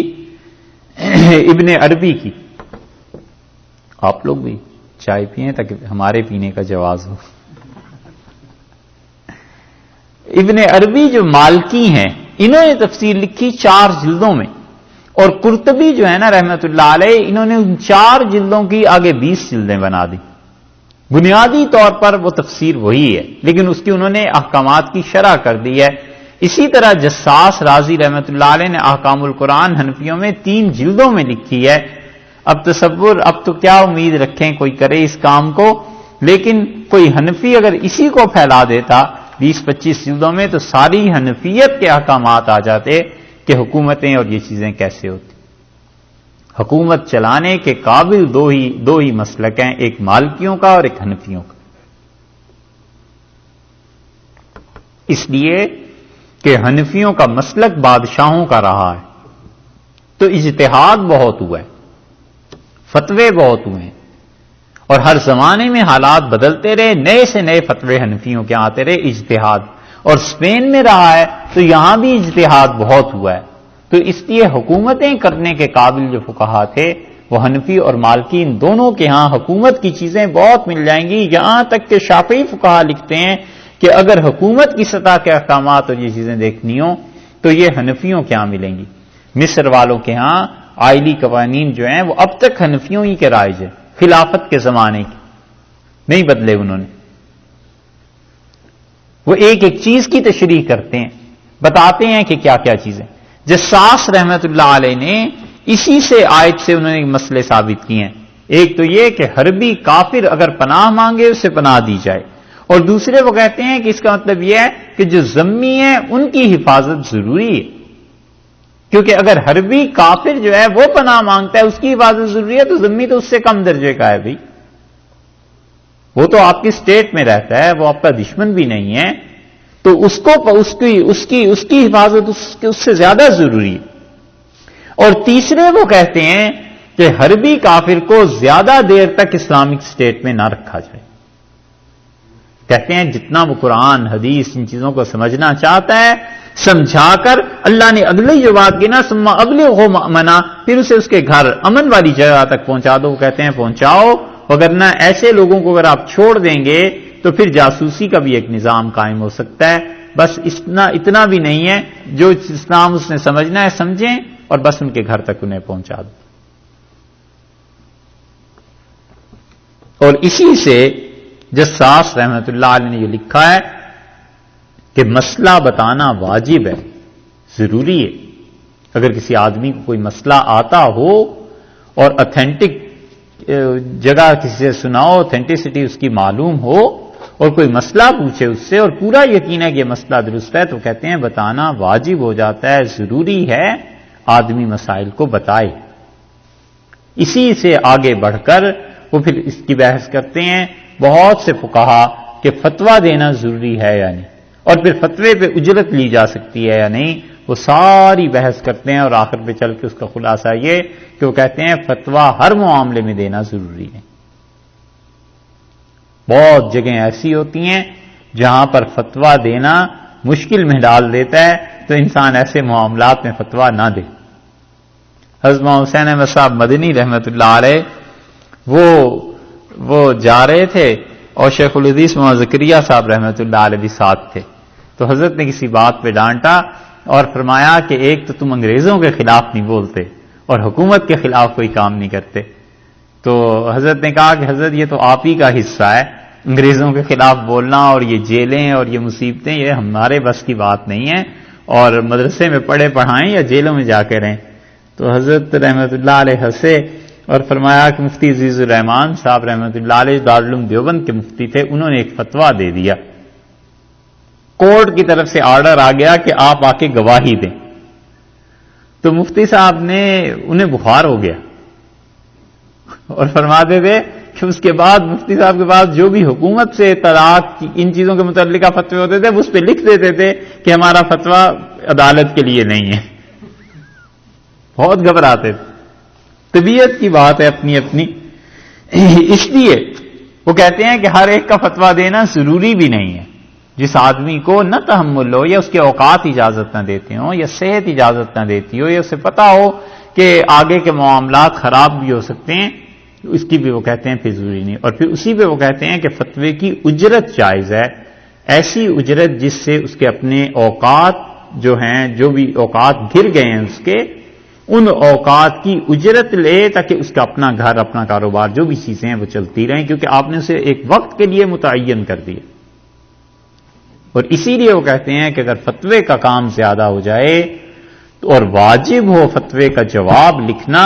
A: ابن عربی کی، آپ لوگ بھی چائے پیئیں تاکہ ہمارے پینے کا جواز ہو۔ ابن عربی جو مالکی ہیں، انہوں نے تفسیر لکھی 4 جلدوں میں، اور قرطبی جو ہے نا رحمت اللہ علیہ، انہوں نے ان 4 جلدوں کی آگے 20 جلدیں بنا دی۔ بنیادی طور پر وہ تفسیر وہی ہے، لیکن اس کی انہوں نے احکامات کی شرح کر دی ہے۔ اسی طرح جساس رازی رحمۃ اللہ علیہ نے احکام القرآن حنفیوں میں 3 جلدوں میں لکھی ہے. اب تصور، اب تو کیا امید رکھیں کوئی کرے اس کام کو، لیکن کوئی حنفی اگر اسی کو پھیلا دیتا 20-25 جلدوں میں تو ساری حنفیت کے احکامات آ جاتے کہ حکومتیں اور یہ چیزیں کیسے ہوتی. حکومت چلانے کے قابل دو ہی مسلک ہیں، ایک مالکیوں کا اور ایک حنفیوں کا. اس لیے کہ حنفیوں کا مسلک بادشاہوں کا رہا ہے، تو اجتہاد بہت ہوا ہے، فتوے بہت ہوئے ہیں، اور ہر زمانے میں حالات بدلتے رہے، نئے سے نئے فتوے حنفیوں کے آتے رہے، اجتہاد. اور اسپین میں رہا ہے تو یہاں بھی اجتہاد بہت ہوا ہے. تو اس لیے حکومتیں کرنے کے قابل جو فقہا تھے وہ حنفی اور مالکی، ان دونوں کے ہاں حکومت کی چیزیں بہت مل جائیں گی. یہاں تک کہ شافعی فقہا لکھتے ہیں کہ اگر حکومت کی سطح کے احکامات اور یہ چیزیں دیکھنی ہوں تو یہ حنفیوں کے ہاں ملیں گی. مصر والوں کے ہاں آئلی قوانین جو ہیں وہ اب تک حنفیوں ہی کے رائج ہیں، خلافت کے زمانے کی، نہیں بدلے انہوں نے. وہ ایک ایک چیز کی تشریح کرتے ہیں، بتاتے ہیں کہ کیا کیا چیزیں. جساس رحمت اللہ علیہ نے اسی سے آیت سے انہوں نے مسئلے ثابت کیے ہیں. ایک تو یہ کہ حربی کافر اگر پناہ مانگے اسے پناہ دی جائے، اور دوسرے وہ کہتے ہیں کہ اس کا مطلب یہ ہے کہ جو ذمی ہیں ان کی حفاظت ضروری ہے، کیونکہ اگر حربی کافر جو ہے وہ پناہ مانگتا ہے اس کی حفاظت ضروری ہے، تو ذمی تو اس سے کم درجے کا ہے بھائی، وہ تو آپ کی اسٹیٹ میں رہتا ہے، وہ آپ کا دشمن بھی نہیں ہے، تو اس کی حفاظت اس سے زیادہ ضروری ہے. اور تیسرے وہ کہتے ہیں کہ حربی کافر کو زیادہ دیر تک اسلامک اسٹیٹ میں نہ رکھا جائے. کہتے ہیں جتنا وہ قرآن حدیث ان چیزوں کو سمجھنا چاہتا ہے سمجھا کر اللہ نے اگلی جو بات کی نا ثم ابلغہ مأمنا، پھر اسے اس کے گھر امن والی جگہ تک پہنچا دو. وہ کہتے ہیں پہنچاؤ، وگرنہ ایسے لوگوں کو اگر آپ چھوڑ دیں گے تو پھر جاسوسی کا بھی ایک نظام قائم ہو سکتا ہے. بس اتنا بھی نہیں ہے، جو اسلام اس نے سمجھنا ہے سمجھیں اور بس ان کے گھر تک انہیں پہنچا دو. اور اسی سے جساس رحمت اللہ علیہ نے یہ لکھا ہے کہ مسئلہ بتانا واجب ہے، ضروری ہے. اگر کسی آدمی کو کوئی مسئلہ آتا ہو اور اتھینٹک جگہ کسی سے سناؤ، اتھینٹسٹی اس کی معلوم ہو، اور کوئی مسئلہ پوچھے اس سے اور پورا یقین ہے کہ یہ مسئلہ درست ہے، تو کہتے ہیں بتانا واجب ہو جاتا ہے، ضروری ہے آدمی مسائل کو بتائے. اسی سے آگے بڑھ کر وہ پھر اس کی بحث کرتے ہیں بہت سے فقہا کہ فتویٰ دینا ضروری ہے یا نہیں، اور پھر فتوے پہ اجرت لی جا سکتی ہے یا نہیں. وہ ساری بحث کرتے ہیں اور آخر پہ چل کے اس کا خلاصہ یہ کہ وہ کہتے ہیں فتویٰ ہر معاملے میں دینا ضروری ہے. بہت جگہیں ایسی ہوتی ہیں جہاں پر فتویٰ دینا مشکل میں ڈال دیتا ہے، تو انسان ایسے معاملات میں فتویٰ نہ دے. حضرت حسین احمد صاحب مدنی رحمت اللہ علیہ وہ جا رہے تھے اور شیخ الحدیث محمد زکریا صاحب رحمت اللہ علیہ بھی ساتھ تھے. تو حضرت نے کسی بات پہ ڈانٹا اور فرمایا کہ ایک تو تم انگریزوں کے خلاف نہیں بولتے اور حکومت کے خلاف کوئی کام نہیں کرتے. تو حضرت نے کہا کہ حضرت یہ تو آپ ہی کا حصہ ہے، انگریزوں کے خلاف بولنا اور یہ جیلیں اور یہ مصیبتیں یہ ہمارے بس کی بات نہیں ہے، اور مدرسے میں پڑھائیں یا جیلوں میں جا کے رہیں. تو حضرت رحمت اللہ علیہ ہنسے اور فرمایا کہ مفتی عزیز الرحمان صاحب رحمت اللہ علیہ دارالعلوم دیوبند کے مفتی تھے، انہوں نے ایک فتویٰ دے دیا، کورٹ کی طرف سے آرڈر آ گیا کہ آپ آ کے گواہی دیں. تو مفتی صاحب نے انہیں بخار ہو گیا اور فرماتے تھے کہ اس کے بعد مفتی صاحب کے پاس جو بھی حکومت سے طلاق ان چیزوں کے متعلقہ فتوے ہوتے تھے اس پہ لکھ دیتے تھے کہ ہمارا فتویٰ عدالت کے لیے نہیں ہے. بہت گھبراتے تھے. طبیعت کی بات ہے اپنی اپنی. اس لیے وہ کہتے ہیں کہ ہر ایک کا فتویٰ دینا ضروری بھی نہیں ہے. جس آدمی کو نہ تحمل ہو یا اس کے اوقات اجازت نہ دیتے ہوں یا صحت اجازت نہ دیتی ہو یا اسے پتا ہو کہ آگے کے معاملات خراب بھی ہو سکتے ہیں، اس کی بھی وہ کہتے ہیں پھر ضروری نہیں. اور پھر اسی پہ وہ کہتے ہیں کہ فتوے کی اجرت جائز ہے، ایسی اجرت جس سے اس کے اپنے اوقات جو ہیں، جو بھی اوقات گر گئے ہیں اس کے، ان اوقات کی اجرت لے تاکہ اس کا اپنا گھر، اپنا کاروبار، جو بھی چیزیں ہیں وہ چلتی رہیں، کیونکہ آپ نے اسے ایک وقت کے لیے متعین کر دیا. اور اسی لیے وہ کہتے ہیں کہ اگر فتوے کا کام زیادہ ہو جائے اور واجب ہو فتوے کا جواب لکھنا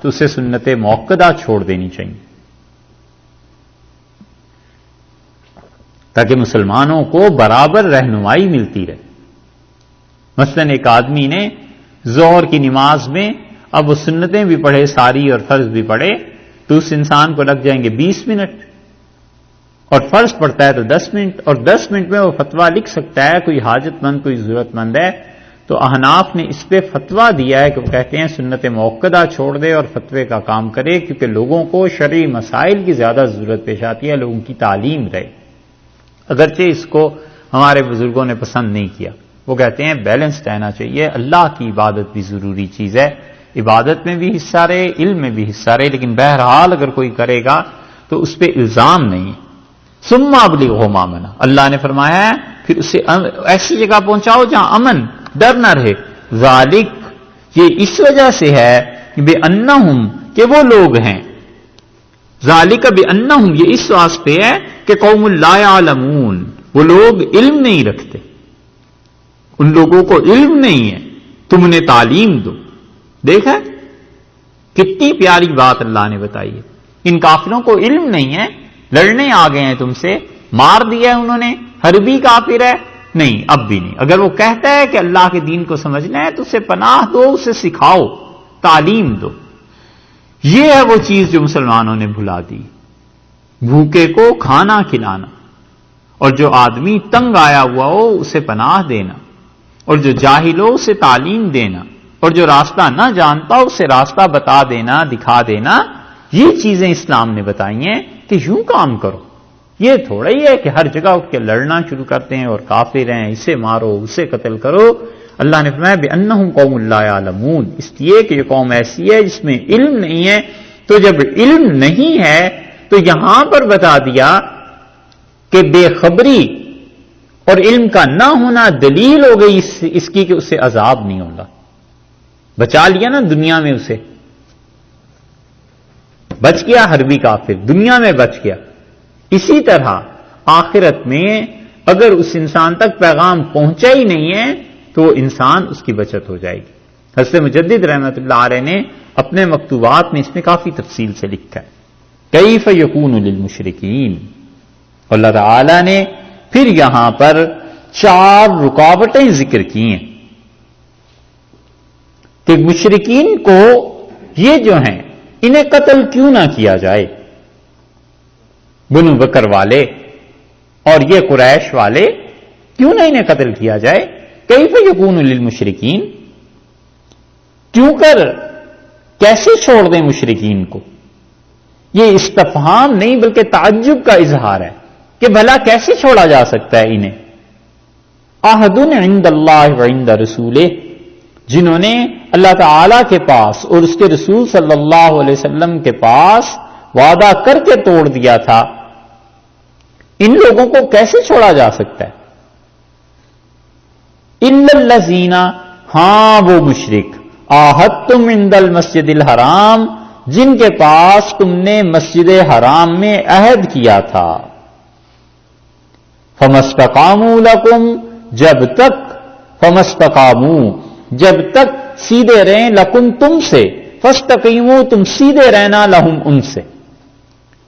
A: تو اسے سنت موقدہ چھوڑ دینی چاہیے، تاکہ مسلمانوں کو برابر رہنمائی ملتی رہے۔ مثلا ایک آدمی نے ظہر کی نماز میں اب وہ سنتیں بھی پڑھے ساری اور فرض بھی پڑھے تو اس انسان کو لگ جائیں گے 20 منٹ، اور فرض پڑتا ہے تو 10 منٹ، اور 10 منٹ میں وہ فتویٰ لکھ سکتا ہے، کوئی حاجت مند کوئی ضرورت مند ہے تو احناف نے اس پہ فتویٰ دیا ہے کہ وہ کہتے ہیں سنت موقدہ چھوڑ دے اور فتوے کا کام کرے، کیونکہ لوگوں کو شرعی مسائل کی زیادہ ضرورت پیش آتی ہے، لوگوں کی تعلیم رہے۔ اگرچہ اس کو ہمارے بزرگوں نے پسند نہیں کیا، وہ کہتے ہیں بیلنس رہنا چاہیے، اللہ کی عبادت بھی ضروری چیز ہے، عبادت میں بھی حصہ رہے، علم میں بھی حصہ رہے، لیکن بہرحال اگر کوئی کرے گا تو اس پہ الزام نہیں ہے۔ ثم ابلغہ ما امنہ، اللہ نے فرمایا ہے پھر اسے ایسی جگہ پہنچاؤ جہاں امن ڈر نہ رہے۔ ذالک، یہ اس وجہ سے ہے بے انہم، کہ وہ لوگ ہیں، ذالک بے انہم، یہ اس واسطے ہے کہ قوم لا یعلمون، وہ لوگ علم نہیں رکھتے، ان لوگوں کو علم نہیں ہے، تم نے تعلیم دو۔ دیکھا کتنی پیاری بات اللہ نے بتائی ہے، ان کافروں کو علم نہیں ہے، لڑنے آ گئے ہیں تم سے، مار دیا ہے انہوں نے، حربی کافر ہے، نہیں اب بھی نہیں۔ اگر وہ کہتا ہے کہ اللہ کے دین کو سمجھنا ہے تو اسے پناہ دو، اسے سکھاؤ، تعلیم دو۔ یہ ہے وہ چیز جو مسلمانوں نے بھلا دی، بھوکے کو کھانا کھلانا، اور جو آدمی تنگ آیا ہوا ہو اسے پناہ دینا، اور جو جاہل ہو اسے تعلیم دینا، اور جو راستہ نہ جانتا ہو اسے راستہ بتا دینا، دکھا دینا۔ یہ چیزیں اسلام نے بتائی ہیں کہ یوں کام کرو، یہ تھوڑا ہی ہے کہ ہر جگہ اٹھ کے لڑنا شروع کرتے ہیں اور کافر ہیں، اسے مارو اسے قتل کرو۔ اللہ نے فرمایا بِأَنَّهُمْ قَوْمٌ لَا يَعْلَمُونَ، اس لیے کہ یہ قوم ایسی ہے جس میں علم نہیں ہے۔ تو جب علم نہیں ہے تو یہاں پر بتا دیا کہ بے خبری اور علم کا نہ ہونا دلیل ہو گئی اس کی کہ اسے عذاب نہیں ہوگا۔ بچا لیا نا دنیا میں، اسے بچ گیا، حربی کافر دنیا میں بچ گیا۔ اسی طرح آخرت میں اگر اس انسان تک پیغام پہنچا ہی نہیں ہے تو انسان اس کی بچت ہو جائے گی۔ حضرت مجدد رحمۃ اللہ علیہ نے اپنے مکتوبات میں اس میں کافی تفصیل سے لکھا ہے، کیف یکون للمشرکین۔ اللہ تعالی نے پھر یہاں پر 4 رکاوٹیں ذکر کی ہیں کہ مشرکین کو یہ جو ہیں انہیں قتل کیوں نہ کیا جائے، بنو بکر والے اور یہ قریش والے کیوں نہ انہیں قتل کیا جائے۔ کیف یکون للمشرکین، کیوں کر کیسے چھوڑ دیں مشرکین کو؟ یہ استفہام نہیں بلکہ تعجب کا اظہار ہے کہ بھلا کیسے چھوڑا جا سکتا ہے انہیں۔ عہد عند اللہ وعند رسولہ، جنہوں نے اللہ تعالی کے پاس اور اس کے رسول صلی اللہ علیہ وسلم کے پاس وعدہ کر کے توڑ دیا تھا، ان لوگوں کو کیسے چھوڑا جا سکتا ہے؟ الا الذین، ہاں وہ مشرک، عاہدتم عند المسجد الحرام، جن کے پاس تم نے مسجد حرام میں عہد کیا تھا۔ فمستقاموا لکم، جب تک فمستقاموا، جب تک سیدھے رہیں، لکم تم سے، فاستقیموا تم سیدھے رہنا، لہم ان سے۔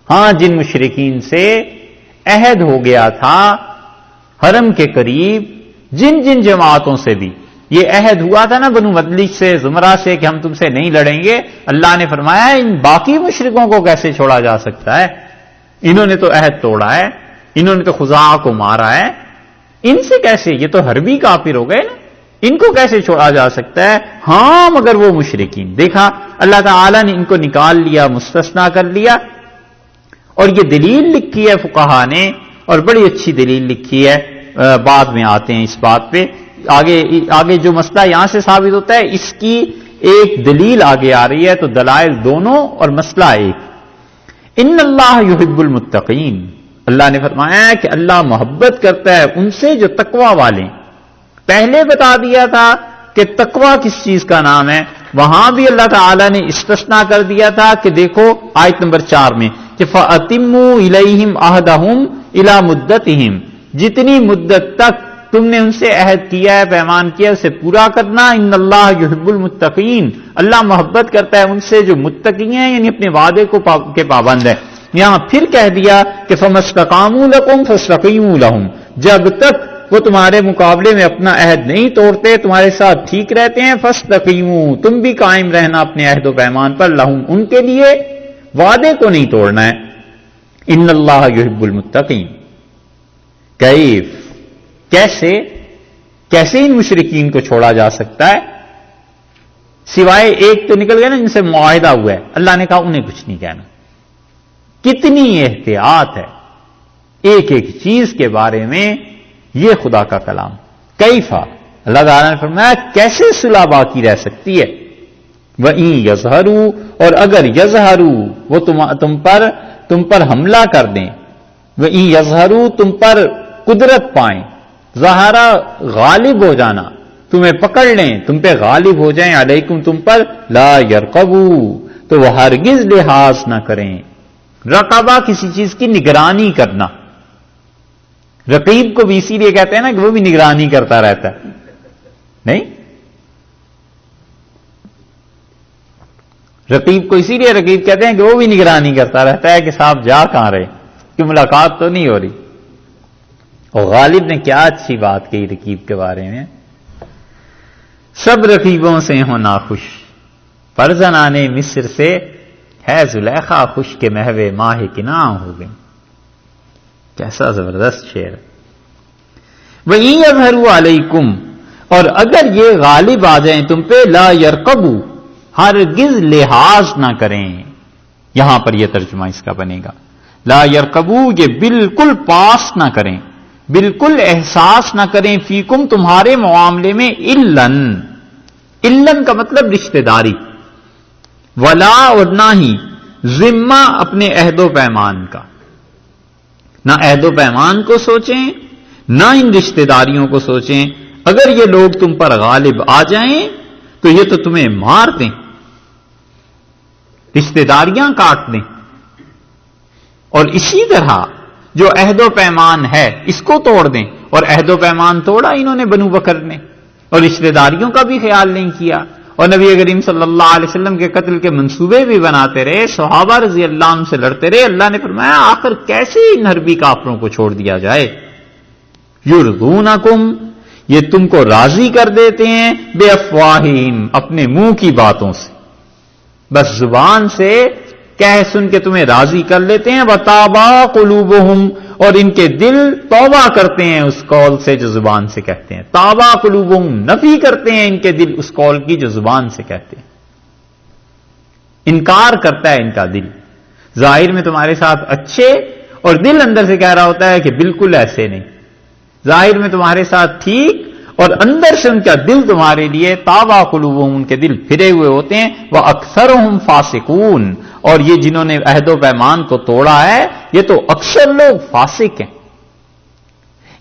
A: ہاں جن مشرکین سے عہد ہو گیا تھا حرم کے قریب، جن جن جماعتوں سے بھی یہ عہد ہوا تھا نا، بنو مدلج سے، زمرہ سے، کہ ہم تم سے نہیں لڑیں گے، اللہ نے فرمایا ان باقی مشرکوں کو کیسے چھوڑا جا سکتا ہے؟ انہوں نے تو عہد توڑا ہے، انہوں نے تو خزاعہ کو مارا ہے، ان سے کیسے؟ یہ تو حربی کافر ہو گئے نا، ان کو کیسے چھوڑا جا سکتا ہے؟ ہاں مگر وہ مشرکین، دیکھا اللہ تعالی نے ان کو نکال لیا، مستثنا کر لیا۔ اور یہ دلیل لکھی ہے فقہا نے، اور بڑی اچھی دلیل لکھی ہے، بعد میں آتے ہیں اس بات پہ، آگے جو مسئلہ یہاں سے ثابت ہوتا ہے اس کی ایک دلیل آگے آ رہی ہے، تو دلائل دونوں اور مسئلہ ایک۔ ان اللہ یحب المتقین، اللہ نے فرمایا ہے کہ اللہ محبت کرتا ہے ان سے جو تقوی والے۔ پہلے بتا دیا تھا کہ تقوی کس چیز کا نام ہے، وہاں بھی اللہ تعالی نے استثناء کر دیا تھا کہ دیکھو آیت نمبر 4 میں کہ فَأَتِمُّوا إِلَيْهِمْ عَهْدَهُمْ إِلَى مُدَّتِهِمْ، جتنی مدت تک تم نے ان سے عہد کیا ہے، پیمان کیا، اسے پورا کرنا. ان اللہ یحب المتقین، اللہ محبت کرتا ہے ان سے جو متقی ہیں، یعنی اپنے وعدے کے پابند ہیں. یہاں پھر کہہ دیا کہ فَمَسْتَقَامُوا لَكُمْ فَاسْتَقِیمُوا لَهُمْ، جب تک وہ تمہارے مقابلے میں اپنا عہد نہیں توڑتے، تمہارے ساتھ ٹھیک رہتے ہیں، فَاسْتَقِیمُوا، تم بھی قائم رہنا اپنے عہد و پیمان پر، لَهُمْ، ان کے لیے، وعدے کو نہیں توڑنا ہے. ان اللہ یحب المتقین. کیف، کیسے ان مشرکین کو چھوڑا جا سکتا ہے؟ سوائے ایک تو نکل گیا نا جن سے معاہدہ ہوا ہے، اللہ نے کہا انہیں کچھ نہیں کہنا. کتنی احتیاط ہے ایک ایک چیز کے بارے میں، یہ خدا کا کلام. کیفا، اللہ تعالیٰ نے فرمایا کیسے صلح باقی رہ سکتی ہے. وَإِن يَظْهَرُوا، اور اگر يَظْهَرُوا، وہ تم پر حملہ کر دیں. وَإِن يَظْهَرُوا، تم پر قدرت پائیں. ظہارا، غالب ہو جانا، تمہیں پکڑ لیں، تم پہ غالب ہو جائیں، علیکم، تم پر، لا يرقبوا، تو وہ ہرگز لحاظ نہ کریں. رقبہ کسی چیز کی نگرانی کرنا. رقیب کو بھی اسی لیے کہتے ہیں نا کہ وہ بھی نگرانی کرتا رہتا ہے، نہیں؟ رقیب کو اسی لیے رقیب کہتے ہیں کہ وہ بھی نگرانی کرتا رہتا ہے کہ صاحب جا کہاں رہے، کہ ملاقات تو نہیں ہو رہی. اور غالب نے کیا اچھی بات کہی رقیب کے بارے میں، سب رقیبوں سے ہو ناخوش، پر زنانے مصر سے ہے زلیخا خوش کے محوے ماہ کناں ہو گئے. کیسا زبردست شعر. وَإِن يَظْهَرُوا عَلَيْكُمْ، اور اگر یہ غالب آ جائیں تم پہ، لا يرقبوا، ہرگز لحاظ نہ کریں. یہاں پر یہ ترجمہ اس کا بنے گا، لا يرقبوا، یہ بالکل پاس نہ کریں، بالکل احساس نہ کریں، فیکم، تمہارے معاملے میں، الن کا مطلب رشتہ داری، ولا، اور نہ ہی، ذمہ، اپنے عہد و پیمان کا. نہ عہد و پیمان کو سوچیں، نہ ان رشتہ داریوں کو سوچیں. اگر یہ لوگ تم پر غالب آ جائیں تو یہ تو تمہیں مار دیں، رشتہ داریاں کاٹ دیں. اور اسی طرح جو عہد و پیمان ہے اس کو توڑ دیں. اور عہد و پیمان توڑا انہوں نے بنو بکر نے، اور رشتہ داریوں کا بھی خیال نہیں کیا، اور نبی کریم صلی اللہ علیہ وسلم کے قتل کے منصوبے بھی بناتے رہے، صحابہ رضی اللہ عنہ سے لڑتے رہے. اللہ نے فرمایا آخر کیسے ان حربی کافروں کو چھوڑ دیا جائے. یرضونکم، یہ تم کو راضی کر دیتے ہیں، بے افواہہم، اپنے منہ کی باتوں سے، بس زبان سے کہہ سن کے تمہیں راضی کر لیتے ہیں. وتابا قلوبہم، اور ان کے دل توبہ کرتے ہیں اس قول سے جو زبان سے کہتے ہیں. تابا قلوبہم، نفی کرتے ہیں ان کے دل اس قول کی جو زبان سے کہتے ہیں. انکار کرتا ہے ان کا دل، ظاہر میں تمہارے ساتھ اچھے، اور دل اندر سے کہہ رہا ہوتا ہے کہ بالکل ایسے نہیں. ظاہر میں تمہارے ساتھ ٹھیک، اور اندر سے ان کا دل تمہارے لیے، تابا قلوبہم، ان کے دل پھرے ہوئے ہوتے ہیں. وَأَكْثَرُهُمْ فَاسِقُونَ، اور یہ جنہوں نے عہد و پیمان کو توڑا ہے یہ تو اکثر لوگ فاسق ہیں.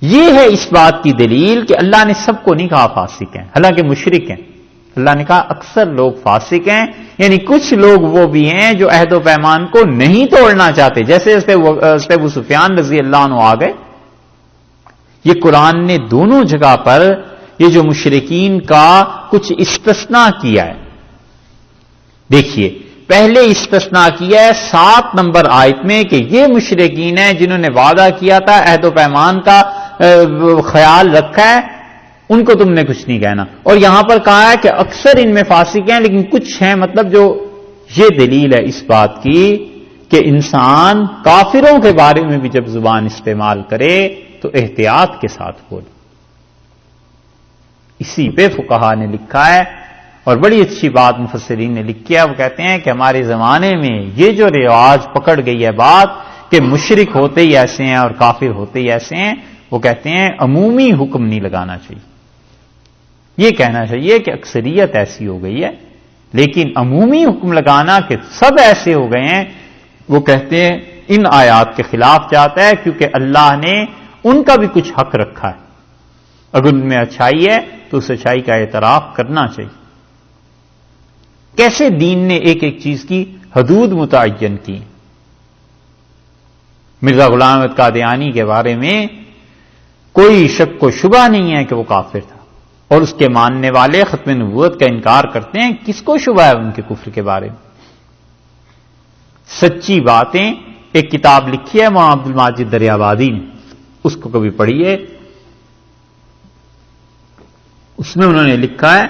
A: یہ ہے اس بات کی دلیل کہ اللہ نے سب کو نہیں کہا فاسق ہیں، حالانکہ مشرک ہیں. اللہ نے کہا اکثر لوگ فاسق ہیں، یعنی کچھ لوگ وہ بھی ہیں جو عہد و پیمان کو نہیں توڑنا چاہتے، جیسے ابو سفیان رضی اللہ عنہ آ گئے. یہ قرآن نے دونوں جگہ پر یہ جو مشرکین کا کچھ استثناء کیا ہے. دیکھیے پہلے استثناء کیا ہے 7 نمبر آیت میں کہ یہ مشرکین ہیں جنہوں نے وعدہ کیا تھا، عہد و پیمان کا خیال رکھا ہے، ان کو تم نے کچھ نہیں کہنا. اور یہاں پر کہا ہے کہ اکثر ان میں فاسق ہیں، لیکن کچھ ہیں، مطلب جو یہ دلیل ہے اس بات کی کہ انسان کافروں کے بارے میں بھی جب زبان استعمال کرے تو احتیاط کے ساتھ بولے. اسی پہ فقہا نے لکھا ہے، اور بڑی اچھی بات مفسرین نے لکھی ہے. وہ کہتے ہیں کہ ہمارے زمانے میں یہ جو رواج پکڑ گئی ہے بات کہ مشرک ہوتے ہی ایسے ہیں اور کافر ہوتے ہی ایسے ہیں، وہ کہتے ہیں عمومی حکم نہیں لگانا چاہیے. یہ کہنا چاہیے کہ اکثریت ایسی ہو گئی ہے، لیکن عمومی حکم لگانا کہ سب ایسے ہو گئے ہیں، وہ کہتے ہیں ان آیات کے خلاف جاتا ہے، کیونکہ اللہ نے ان کا بھی کچھ حق رکھا ہے. اگر ان میں اچھائی ہے تو اس اچھائی کا اعتراف کرنا چاہیے. کیسے دین نے ایک ایک چیز کی حدود متعین کی. مرزا غلام احمد قادیانی کے بارے میں کوئی شک و شبہ نہیں ہے کہ وہ کافر تھا، اور اس کے ماننے والے ختم نبوت کا انکار کرتے ہیں. کس کو شبہ ہے ان کے کفر کے بارے میں؟ سچی باتیں ایک کتاب لکھی ہے مولانا عبد الماجد دریابادی نے، اس کو کبھی پڑھیے. اس میں انہوں نے لکھا ہے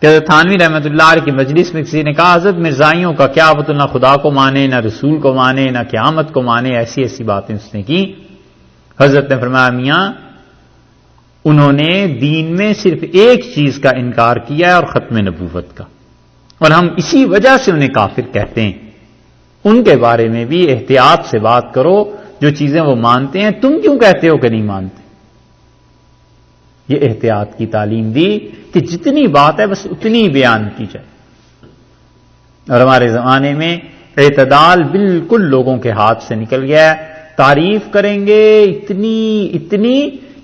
A: کہ حضرت تھانوی رحمۃ اللہ علیہ کی مجلس میں کسی نے کہا حضرت مرزائیوں کا کیا وہ تو نہ خدا کو مانے، نہ رسول کو مانے، نہ قیامت کو مانے، ایسی ایسی باتیں اس نے کی. حضرت نے فرمایا میاں انہوں نے دین میں صرف ایک چیز کا انکار کیا ہے اور ختم نبوت کا، اور ہم اسی وجہ سے انہیں کافر کہتے ہیں. ان کے بارے میں بھی احتیاط سے بات کرو، جو چیزیں وہ مانتے ہیں تم کیوں کہتے ہو کہ نہیں مانتے؟ یہ احتیاط کی تعلیم دی کہ جتنی بات ہے بس اتنی بیان کی جائے. اور ہمارے زمانے میں اعتدال بالکل لوگوں کے ہاتھ سے نکل گیا ہے. تعریف کریں گے اتنی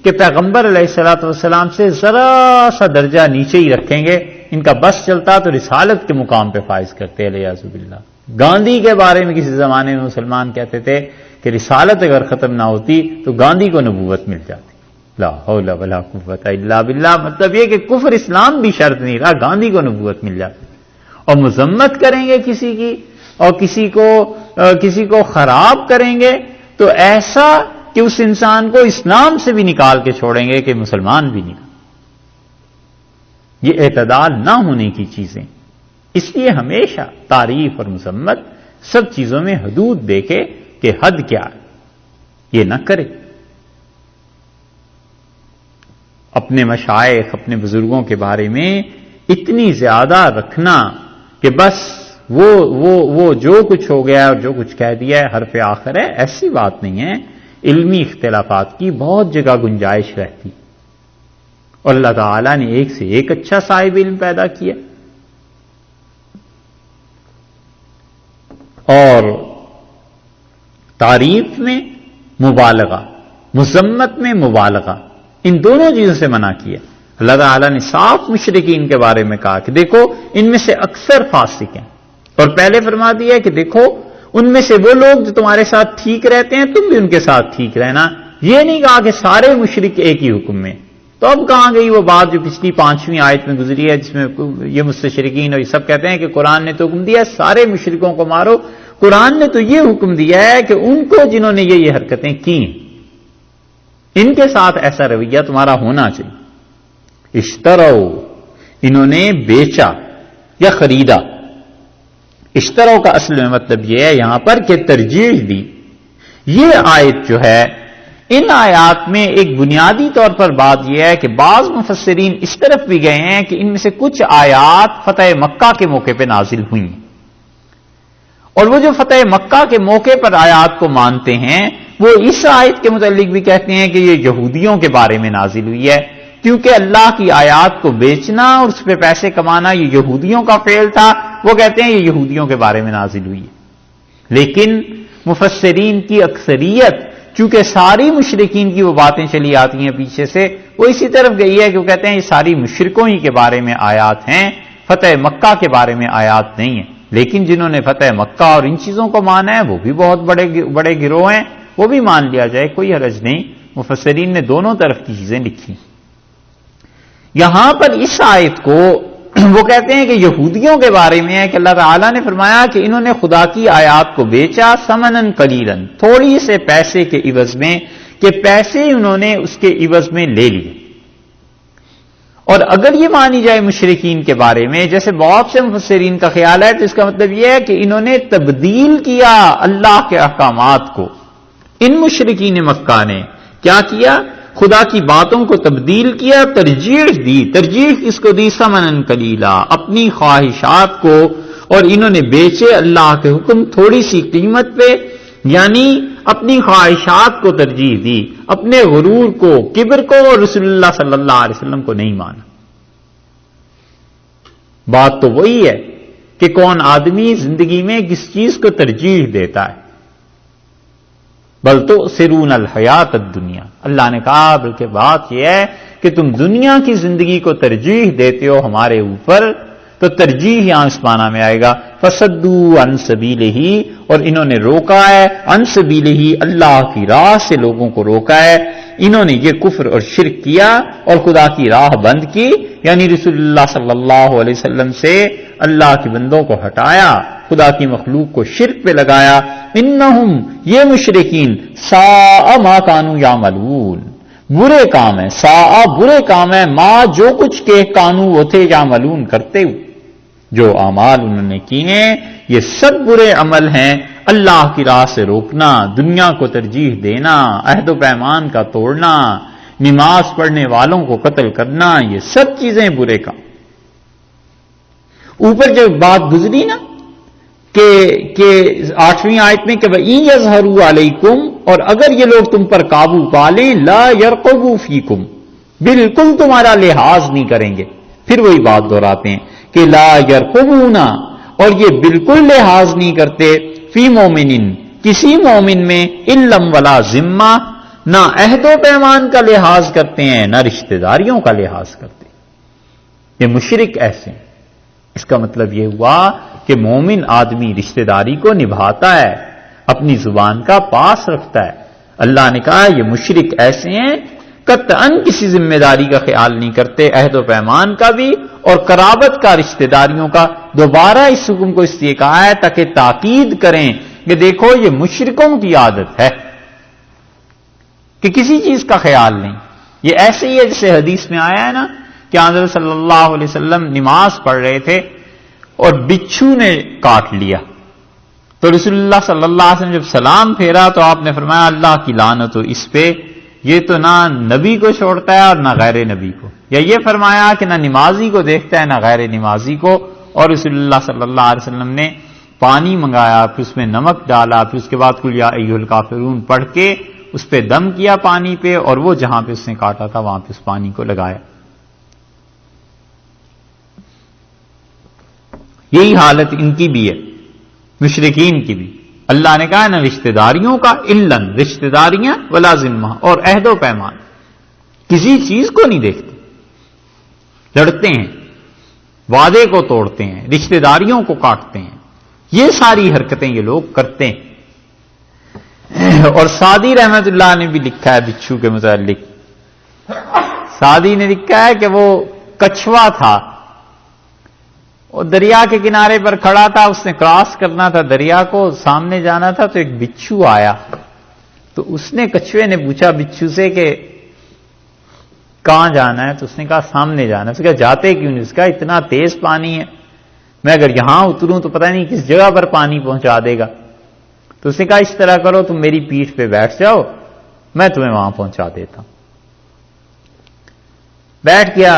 A: کہ پیغمبر علیہ الصلوۃ والسلام سے ذرا سا درجہ نیچے ہی رکھیں گے. ان کا بس چلتا تو رسالت کے مقام پہ فائز کرتے علیہ باللہ. گاندھی کے بارے میں کسی زمانے میں مسلمان کہتے تھے کہ رسالت اگر ختم نہ ہوتی تو گاندھی کو نبوت مل جاتی. لا حول ولا قوت الا باللہ. مطلب یہ کہ کفر اسلام بھی شرط نہیں رہا، گاندھی کو نبوت مل جاتی. اور مذمت کریں گے کسی کی اور کسی کو خراب کریں گے تو ایسا کہ اس انسان کو اسلام سے بھی نکال کے چھوڑیں گے کہ مسلمان بھی نہیں. یہ اعتدال نہ ہونے کی چیزیں. اس لیے ہمیشہ تعریف اور مذمت سب چیزوں میں حدود دیکھے کہ حد کیا ہے، یہ نہ کرے. اپنے مشائخ اپنے بزرگوں کے بارے میں اتنی زیادہ رکھنا کہ بس وہ جو کچھ ہو گیا اور جو کچھ کہہ دیا ہے حرف آخر ہے، ایسی بات نہیں ہے. علمی اختلافات کی بہت جگہ گنجائش رہتی، اور اللہ تعالیٰ نے ایک سے ایک اچھا صاحب علم پیدا کیا. اور تعریف میں مبالغہ، مذمت میں مبالغہ، ان دونوں چیزوں سے منع کیا. اللہ تعالیٰ نے صاف مشرکین کے بارے میں کہا کہ دیکھو ان میں سے اکثر فاسق ہیں، اور پہلے فرما دیا کہ دیکھو ان میں سے وہ لوگ جو تمہارے ساتھ ٹھیک رہتے ہیں تم بھی ان کے ساتھ ٹھیک رہنا. یہ نہیں کہا کہ سارے مشرک ایک ہی حکم میں. تو اب کہاں گئی وہ بات جو پچھلی 5ویں آیت میں گزری ہے، جس میں یہ مستشرقین اور یہ سب کہتے ہیں کہ قرآن نے تو حکم دیا سارے مشرکوں کو مارو. قرآن نے تو یہ حکم دیا ہے کہ ان کو جنہوں نے یہ حرکتیں کی ان کے ساتھ ایسا رویہ تمہارا ہونا چاہیے. اشترو، انہوں نے بیچا یا خریدا. اشترو کا اصل میں مطلب یہ ہے یہاں پر کہ ترجیح دی. یہ آیت جو ہے ان آیات میں ایک بنیادی طور پر بات یہ ہے کہ بعض مفسرین اس طرف بھی گئے ہیں کہ ان میں سے کچھ آیات فتح مکہ کے موقع پہ نازل ہوئی ہیں، اور وہ جو فتح مکہ کے موقع پر آیات کو مانتے ہیں وہ اس آیت کے متعلق بھی کہتے ہیں کہ یہ یہودیوں کے بارے میں نازل ہوئی ہے، کیونکہ اللہ کی آیات کو بیچنا اور اس پہ پیسے کمانا یہ یہودیوں کا فعل تھا. وہ کہتے ہیں یہ یہودیوں کے بارے میں نازل ہوئی ہے. لیکن مفسرین کی اکثریت چونکہ ساری مشرکین کی وہ باتیں چلی آتی ہیں پیچھے سے، وہ اسی طرف گئی ہے کہ وہ کہتے ہیں یہ ساری مشرکوں ہی کے بارے میں آیات ہیں، فتح مکہ کے بارے میں آیات نہیں ہیں. لیکن جنہوں نے فتح مکہ اور ان چیزوں کو مانا ہے وہ بھی بہت بڑے گروہ ہیں، وہ بھی مان لیا جائے، کوئی حرج نہیں. مفسرین نے دونوں طرف کی چیزیں لکھی. یہاں پر اس آیت کو وہ کہتے ہیں کہ یہودیوں کے بارے میں ہے کہ اللہ تعالیٰ نے فرمایا کہ انہوں نے خدا کی آیات کو بیچا ثمناً قلیلاً، تھوڑی سے پیسے کے عوض میں، کہ پیسے انہوں نے اس کے عوض میں لے لیے. اور اگر یہ مانی جائے مشرکین کے بارے میں جیسے بہت سے مفسرین کا خیال ہے تو اس کا مطلب یہ ہے کہ انہوں نے تبدیل کیا اللہ کے احکامات کو. ان مشرکین مکہ نے کیا کیا؟ خدا کی باتوں کو تبدیل کیا، ترجیح دی. ترجیح کس کو دی؟ ثمناً قلیلا، اپنی خواہشات کو، اور انہوں نے بیچے اللہ کے حکم تھوڑی سی قیمت پہ، یعنی اپنی خواہشات کو ترجیح دی، اپنے غرور کو، کبر کو، اور رسول اللہ صلی اللہ علیہ وسلم کو نہیں مانا. بات تو وہی ہے کہ کون آدمی زندگی میں کس چیز کو ترجیح دیتا ہے. بل تو سرون الحیات الدنیا، اللہ نے کہا بلکہ بات یہ ہے کہ تم دنیا کی زندگی کو ترجیح دیتے ہو ہمارے اوپر. تو ترجیح یہاں اس معنی میں آئے گا فصدوا عن سبیلہ، اور انہوں نے روکا ہے عن سبیلہ، اللہ کی راہ سے لوگوں کو روکا ہے. انہوں نے یہ کفر اور شرک کیا اور خدا کی راہ بند کی، یعنی رسول اللہ صلی اللہ علیہ وسلم سے اللہ کے بندوں کو ہٹایا، خدا کی مخلوق کو شرک پہ لگایا. انہم، یہ مشرکین، ساء ما کانوا یعملون، برے کام ہے، ساء برے کام ہے، ما جو کچھ کہ کانو وہ تھے یعملون کرتے ہوئے، جو اعمال انہوں نے کیے ہیں یہ سب برے عمل ہیں. اللہ کی راہ سے روکنا، دنیا کو ترجیح دینا، عہد و پیمان کا توڑنا، نماز پڑھنے والوں کو قتل کرنا، یہ سب چیزیں برے کام. اوپر جو بات گزری نا کہ 8ویں آیت میں کہ وَإِن يَظْهَرُوا عَلَيْكُمْ، اور اگر یہ لوگ تم پر قابو پالیں، لَا يَرْقُبُوا فِيكُمْ، بالکل تمہارا لحاظ نہیں کریں گے. پھر وہی بات دہراتے ہیں کہ لا يرقبون، اور یہ بالکل لحاظ نہیں کرتے، فی مومن، کسی مومن میں، علم ولا ذمہ، نہ عہد و پیمان کا لحاظ کرتے ہیں نہ رشتہ داریوں کا لحاظ کرتے ہیں. یہ مشرک ایسے ہیں. اس کا مطلب یہ ہوا کہ مومن آدمی رشتہ داری کو نبھاتا ہے، اپنی زبان کا پاس رکھتا ہے. اللہ نے کہا یہ مشرک ایسے ہیں قطعاً کسی ذمہ داری کا خیال نہیں کرتے، عہد و پیمان کا بھی اور قرابت کا، رشتہ داریوں کا. دوبارہ اس حکم کو اس لیے کہا ہے تاکہ تاکید کریں کہ دیکھو یہ مشرکوں کی عادت ہے کہ کسی چیز کا خیال نہیں. یہ ایسے ہی ہے جیسے حدیث میں آیا ہے نا کہ حضرت صلی اللہ علیہ وسلم نماز پڑھ رہے تھے اور بچھو نے کاٹ لیا، تو رسول اللہ صلی اللہ علیہ وسلم جب سلام پھیرا تو آپ نے فرمایا اللہ کی لعنت ہو اس پہ، یہ تو نہ نبی کو چھوڑتا ہے اور نہ غیر نبی کو. یا یہ فرمایا کہ نہ نمازی کو دیکھتا ہے نہ غیر نمازی کو. اور رسول اللہ صلی اللہ علیہ وسلم نے پانی منگایا، پھر اس میں نمک ڈالا، پھر اس کے بعد قل یا ایھا الکافرون پڑھ کے اس پہ دم کیا پانی پہ، اور وہ جہاں پہ اس نے کاٹا تھا وہاں پہ اس پانی کو لگایا. یہی حالت ان کی بھی ہے، مشرکین کی بھی. اللہ نے کہا نہ رشتہ داریوں کا، علن رشتہ داریاں، ولا ذمہ اور عہد و پیمان، کسی چیز کو نہیں دیکھتے، لڑتے ہیں، وعدے کو توڑتے ہیں، رشتہ داریوں کو کاٹتے ہیں. یہ ساری حرکتیں یہ لوگ کرتے ہیں. اور سعدی رحمت اللہ نے بھی لکھا ہے بچھو کے متعلق، سعدی نے لکھا ہے کہ وہ کچھوا تھا، وہ دریا کے کنارے پر کھڑا تھا، اس نے کراس کرنا تھا دریا کو، سامنے جانا تھا، تو ایک بچھو آیا. تو اس نے کچھوے نے پوچھا بچھو سے کہ کہاں جانا ہے؟ تو اس نے کہا سامنے جانا ہے. اس نے کہا جاتے کیوں نہیں؟ اس کا اتنا تیز پانی ہے، میں اگر یہاں اتروں تو پتہ نہیں کس جگہ پر پانی پہنچا دے گا. تو اس نے کہا اس طرح کرو تم میری پیٹھ پہ بیٹھ جاؤ، میں تمہیں وہاں پہنچا دیتا ہوں. بیٹھ گیا.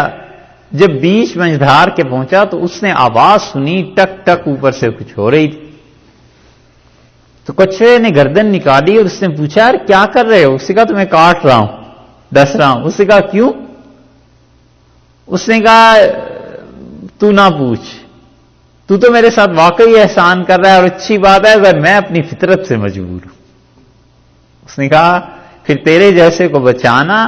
A: جب بیچ منجھدار کے پہنچا تو اس نے آواز سنی ٹک ٹک اوپر سے کچھ ہو رہی تھی. تو کچھوے نے گردن نکالی اور اس نے پوچھا یار کیا کر رہے ہو؟ اس نے کہا تمہیں کاٹ رہا ہوں، ڈس رہا ہوں. اس نے کہا کیوں؟ اس نے کہا تو نہ پوچھ، تو میرے ساتھ واقعی احسان کر رہا ہے اور اچھی بات ہے اگر میں اپنی فطرت سے مجبور ہوں. اس نے کہا پھر تیرے جیسے کو بچانا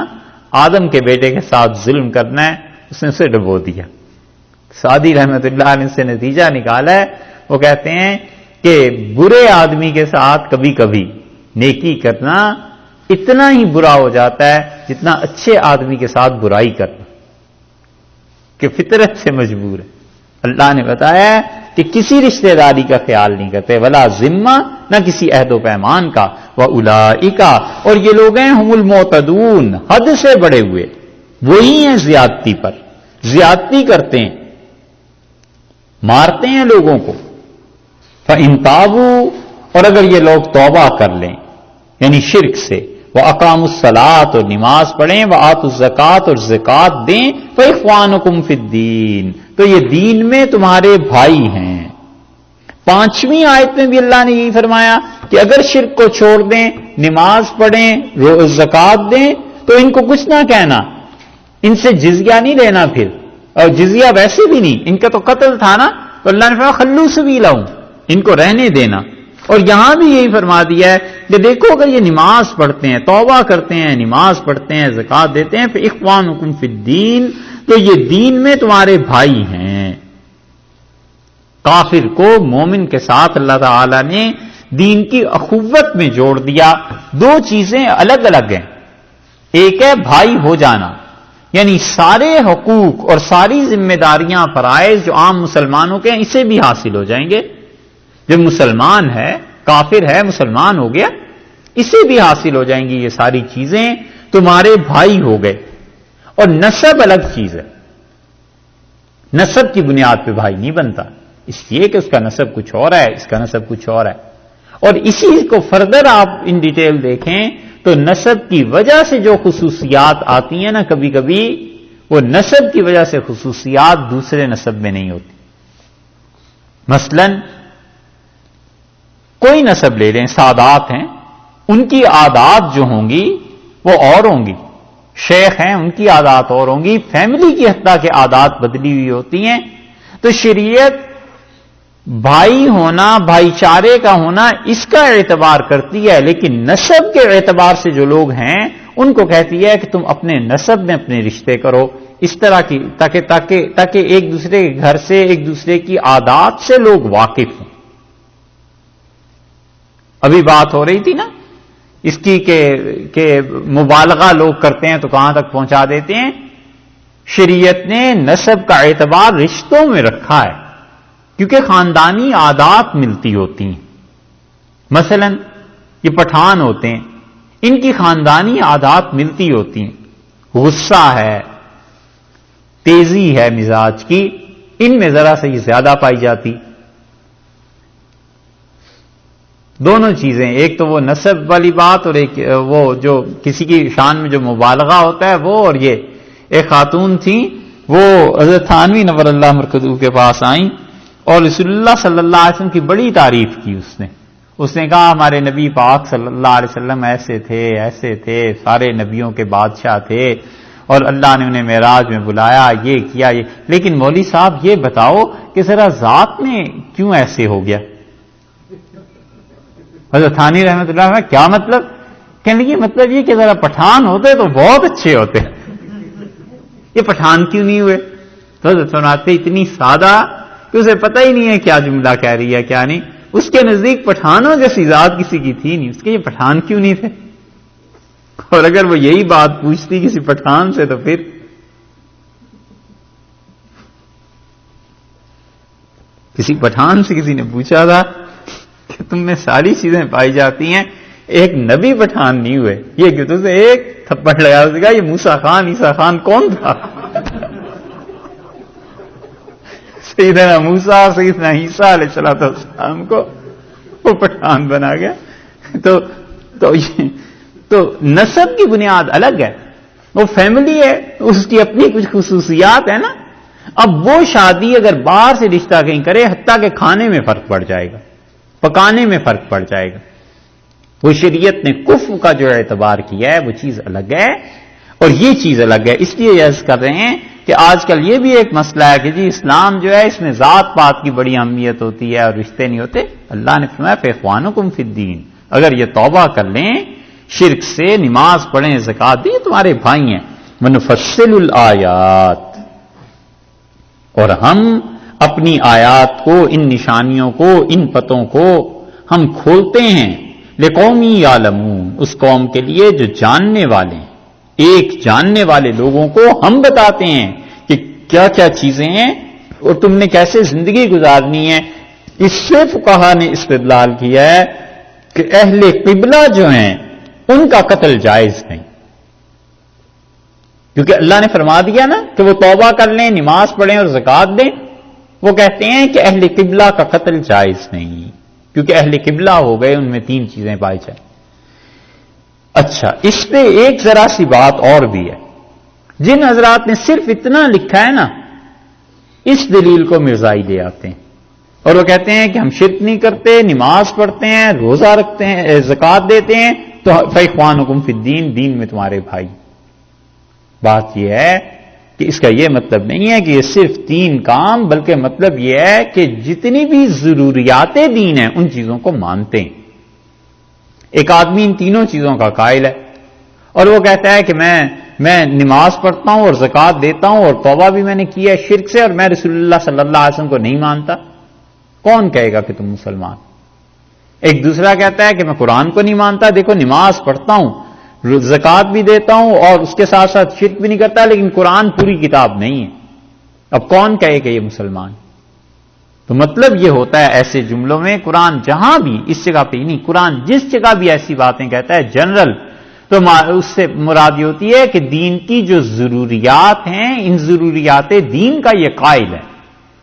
A: آدم کے بیٹے کے ساتھ ظلم کرنا ہے. اس نے اسے ڈبو دیا. سعدی رحمت اللہ نے سے نتیجہ نکالا ہے، وہ کہتے ہیں کہ برے آدمی کے ساتھ کبھی کبھی نیکی کرنا اتنا ہی برا ہو جاتا ہے جتنا اچھے آدمی کے ساتھ برائی کرنا، کہ فطرت سے مجبور ہے. اللہ نے بتایا کہ کسی رشتہ داری کا خیال نہیں کرتے، ولا ذمہ، نہ کسی عہد و پیمان کا. وَأُولَئِكَ، اور یہ لوگ ہیں ہم المعتدون، حد سے بڑے ہوئے، وہی ہیں زیادتی پر، زیادتی کرتے ہیں، مارتے ہیں لوگوں کو. فَإِن تَابُوا، اور اگر یہ لوگ توبہ کر لیں یعنی شرک سے، وَأَقَامُوا الصَّلَاةَ، اور نماز پڑھیں، وَآتُوا الزَّکَاةَ، اور زکات دیں، فَإِخْوَانُكُمْ فِي الدِّينِ، تو یہ دین میں تمہارے بھائی ہیں. 5ویں آیت میں بھی اللہ نے یہی فرمایا کہ اگر شرک کو چھوڑ دیں، نماز پڑھیں، زکات دیں تو ان کو کچھ نہ کہنا، ان سے جزیہ نہیں لینا پھر، اور جزیہ ویسے بھی نہیں، ان کا تو قتل تھا نا، تو اللہ نے فرمایا خلو سبیلہم، ان کو رہنے دینا. اور یہاں بھی یہی فرما دیا ہے کہ دیکھو اگر یہ نماز پڑھتے ہیں، توبہ کرتے ہیں، نماز پڑھتے ہیں، زکات دیتے ہیں، فاخوانکم فی الدین، تو یہ دین میں تمہارے بھائی ہیں. کافر کو مومن کے ساتھ اللہ تعالی نے دین کی اخوت میں جوڑ دیا. دو چیزیں الگ الگ ہیں. ایک ہے بھائی ہو جانا، یعنی سارے حقوق اور ساری ذمہ داریاں فرائض جو عام مسلمانوں کے ہیں اسے بھی حاصل ہو جائیں گے. جب مسلمان ہے، کافر ہے مسلمان ہو گیا، اسے بھی حاصل ہو جائیں گی یہ ساری چیزیں، تمہارے بھائی ہو گئے. اور نسب الگ چیز ہے. نسب کی بنیاد پہ بھائی نہیں بنتا، اس لیے کہ اس کا نسب کچھ اور ہے، اس کا نسب کچھ اور ہے. اور اسی کو فردر آپ ان ڈیٹیل دیکھیں تو نسب کی وجہ سے جو خصوصیات آتی ہیں نا، کبھی کبھی وہ نسب کی وجہ سے خصوصیات دوسرے نسب میں نہیں ہوتی. مثلا کوئی نسب لے لیں، سادات ہیں، ان کی عادات جو ہوں گی وہ اور ہوں گی. شیخ ہیں، ان کی عادات اور ہوں گی. فیملی کی حتیٰ کہ عادات بدلی ہوئی ہوتی ہیں. تو شریعت بھائی ہونا، بھائی چارے کا ہونا، اس کا اعتبار کرتی ہے، لیکن نسب کے اعتبار سے جو لوگ ہیں ان کو کہتی ہے کہ تم اپنے نسب میں اپنے رشتے کرو اس طرح کی، تاکہ ایک دوسرے کے گھر سے، ایک دوسرے کی عادات سے لوگ واقف ہوں. ابھی بات ہو رہی تھی نا اس کی کہ مبالغہ لوگ کرتے ہیں تو کہاں تک پہنچا دیتے ہیں. شریعت نے نسب کا اعتبار رشتوں میں رکھا ہے کیونکہ خاندانی عادات ملتی ہوتی ہیں. مثلا یہ پٹھان ہوتے ہیں، ان کی خاندانی عادات ملتی ہوتی ہیں. غصہ ہے، تیزی ہے مزاج کی، ان میں ذرا سے یہ زیادہ پائی جاتی. دونوں چیزیں، ایک تو وہ نسب والی بات اور ایک وہ جو کسی کی شان میں جو مبالغہ ہوتا ہے وہ. اور یہ ایک خاتون تھیں، وہ حضرت تھانوی نور اللہ مرکزو کے پاس آئیں اور رسول اللہ صلی اللہ علیہ وسلم کی بڑی تعریف کی. اس نے کہا ہمارے نبی پاک صلی اللہ علیہ وسلم ایسے تھے، سارے نبیوں کے بادشاہ تھے اور اللہ نے انہیں معراج میں بلایا، یہ کیا یہ. لیکن مولوی صاحب یہ بتاؤ کہ ذرا ذات میں کیوں ایسے ہو گیا؟ حضرت تھانوی رحمۃ اللہ علیہ کیا مطلب؟ کہنے لگے مطلب یہ کہ ذرا پٹھان ہوتے تو بہت اچھے ہوتے، یہ پٹھان کیوں نہیں ہوئے؟ تو حضرت فرماتے اتنی سادہ کہ اسے پتہ ہی نہیں ہے کیا جملہ کہہ رہی ہے کیا نہیں. اس کے نزدیک پٹھانوں جیسی ذات کسی کی تھی نہیں، اس کے یہ پٹھان کیوں نہیں تھے؟ اور اگر وہ یہی بات پوچھتی کسی پٹھان سے تو پھر کسی پٹھان سے کسی نے پوچھا تھا کہ تم میں ساری چیزیں پائی جاتی ہیں، ایک نبی پٹھان نہیں ہوئے، یہ کہ تم سے ایک تھپڑ لگا. اس نے کہا یہ موسیٰ خان عیسیٰ خان کون تھا؟ سیدنا موسیٰ سیدنا عیسیٰ علیہ السلام کو وہ پٹھان بنا گیا. تو نسب کی بنیاد الگ ہے، وہ فیملی ہے، اس کی اپنی کچھ خصوصیات ہے نا. اب وہ شادی اگر باہر سے رشتہ کہیں کرے، حتیٰ کہ کھانے میں فرق پڑ جائے گا، پکانے میں فرق پڑ جائے گا. وہ شریعت نے کفر کا جو اعتبار کیا ہے وہ چیز الگ ہے اور یہ چیز الگ ہے. اس لیے عرض کر رہے ہیں کہ آج کل یہ بھی ایک مسئلہ ہے کہ جی اسلام جو ہے اس میں ذات پات کی بڑی اہمیت ہوتی ہے اور رشتے نہیں ہوتے. اللہ نے فرمایا فاخوانکم فی الدین، اگر یہ توبہ کر لیں شرک سے، نماز پڑھیں، زکات دیں، تمہارے بھائی ہیں. ونفصل الآیات، اور ہم اپنی آیات کو، ان نشانیوں کو، ان پتوں کو ہم کھولتے ہیں. لقومی یعلمون، اس قوم کے لیے جو جاننے والے ہیں. ایک جاننے والے لوگوں کو ہم بتاتے ہیں کہ کیا کیا چیزیں ہیں اور تم نے کیسے زندگی گزارنی ہے. اس سے فقہا نے استدلال کیا ہے کہ اہل قبلہ جو ہیں ان کا قتل جائز نہیں، کیونکہ اللہ نے فرما دیا نا کہ وہ توبہ کر لیں، نماز پڑھیں اور زکات دیں. وہ کہتے ہیں کہ اہل قبلہ کا قتل جائز نہیں کیونکہ اہل قبلہ ہو گئے، ان میں تین چیزیں پائی جائیں. اچھا، اس پہ ایک ذرا سی بات اور بھی ہے. جن حضرات نے صرف اتنا لکھا ہے نا، اس دلیل کو مرزائی لے آتے ہیں اور وہ کہتے ہیں کہ ہم شرک نہیں کرتے، نماز پڑھتے ہیں، روزہ رکھتے ہیں، زکات دیتے ہیں، تو فاخوانکم فی الدین، دین میں تمہارے بھائی. بات یہ ہے کہ اس کا یہ مطلب نہیں ہے کہ یہ صرف تین کام، بلکہ مطلب یہ ہے کہ جتنی بھی ضروریات دین ہیں ان چیزوں کو مانتے ہیں. ایک آدمی ان تینوں چیزوں کا قائل ہے اور وہ کہتا ہے کہ میں نماز پڑھتا ہوں اور زکات دیتا ہوں اور توبہ بھی میں نے کی ہے شرک سے، اور میں رسول اللہ صلی اللہ علیہ وسلم کو نہیں مانتا. کون کہے گا کہ تم مسلمان؟ ایک دوسرا کہتا ہے کہ میں قرآن کو نہیں مانتا، دیکھو نماز پڑھتا ہوں، زکوٰۃ بھی دیتا ہوں اور اس کے ساتھ ساتھ شرک بھی نہیں کرتا، لیکن قرآن پوری کتاب نہیں ہے۔ اب کون کہے کہ یہ مسلمان؟ تو مطلب یہ ہوتا ہے ایسے جملوں میں قرآن جہاں بھی، اس جگہ پہ ہی نہیں، قرآن جس جگہ بھی ایسی باتیں کہتا ہے جنرل، تو اس سے مراد یہ ہوتی ہے کہ دین کی جو ضروریات ہیں، ان ضروریات دین کا یہ قائل ہے۔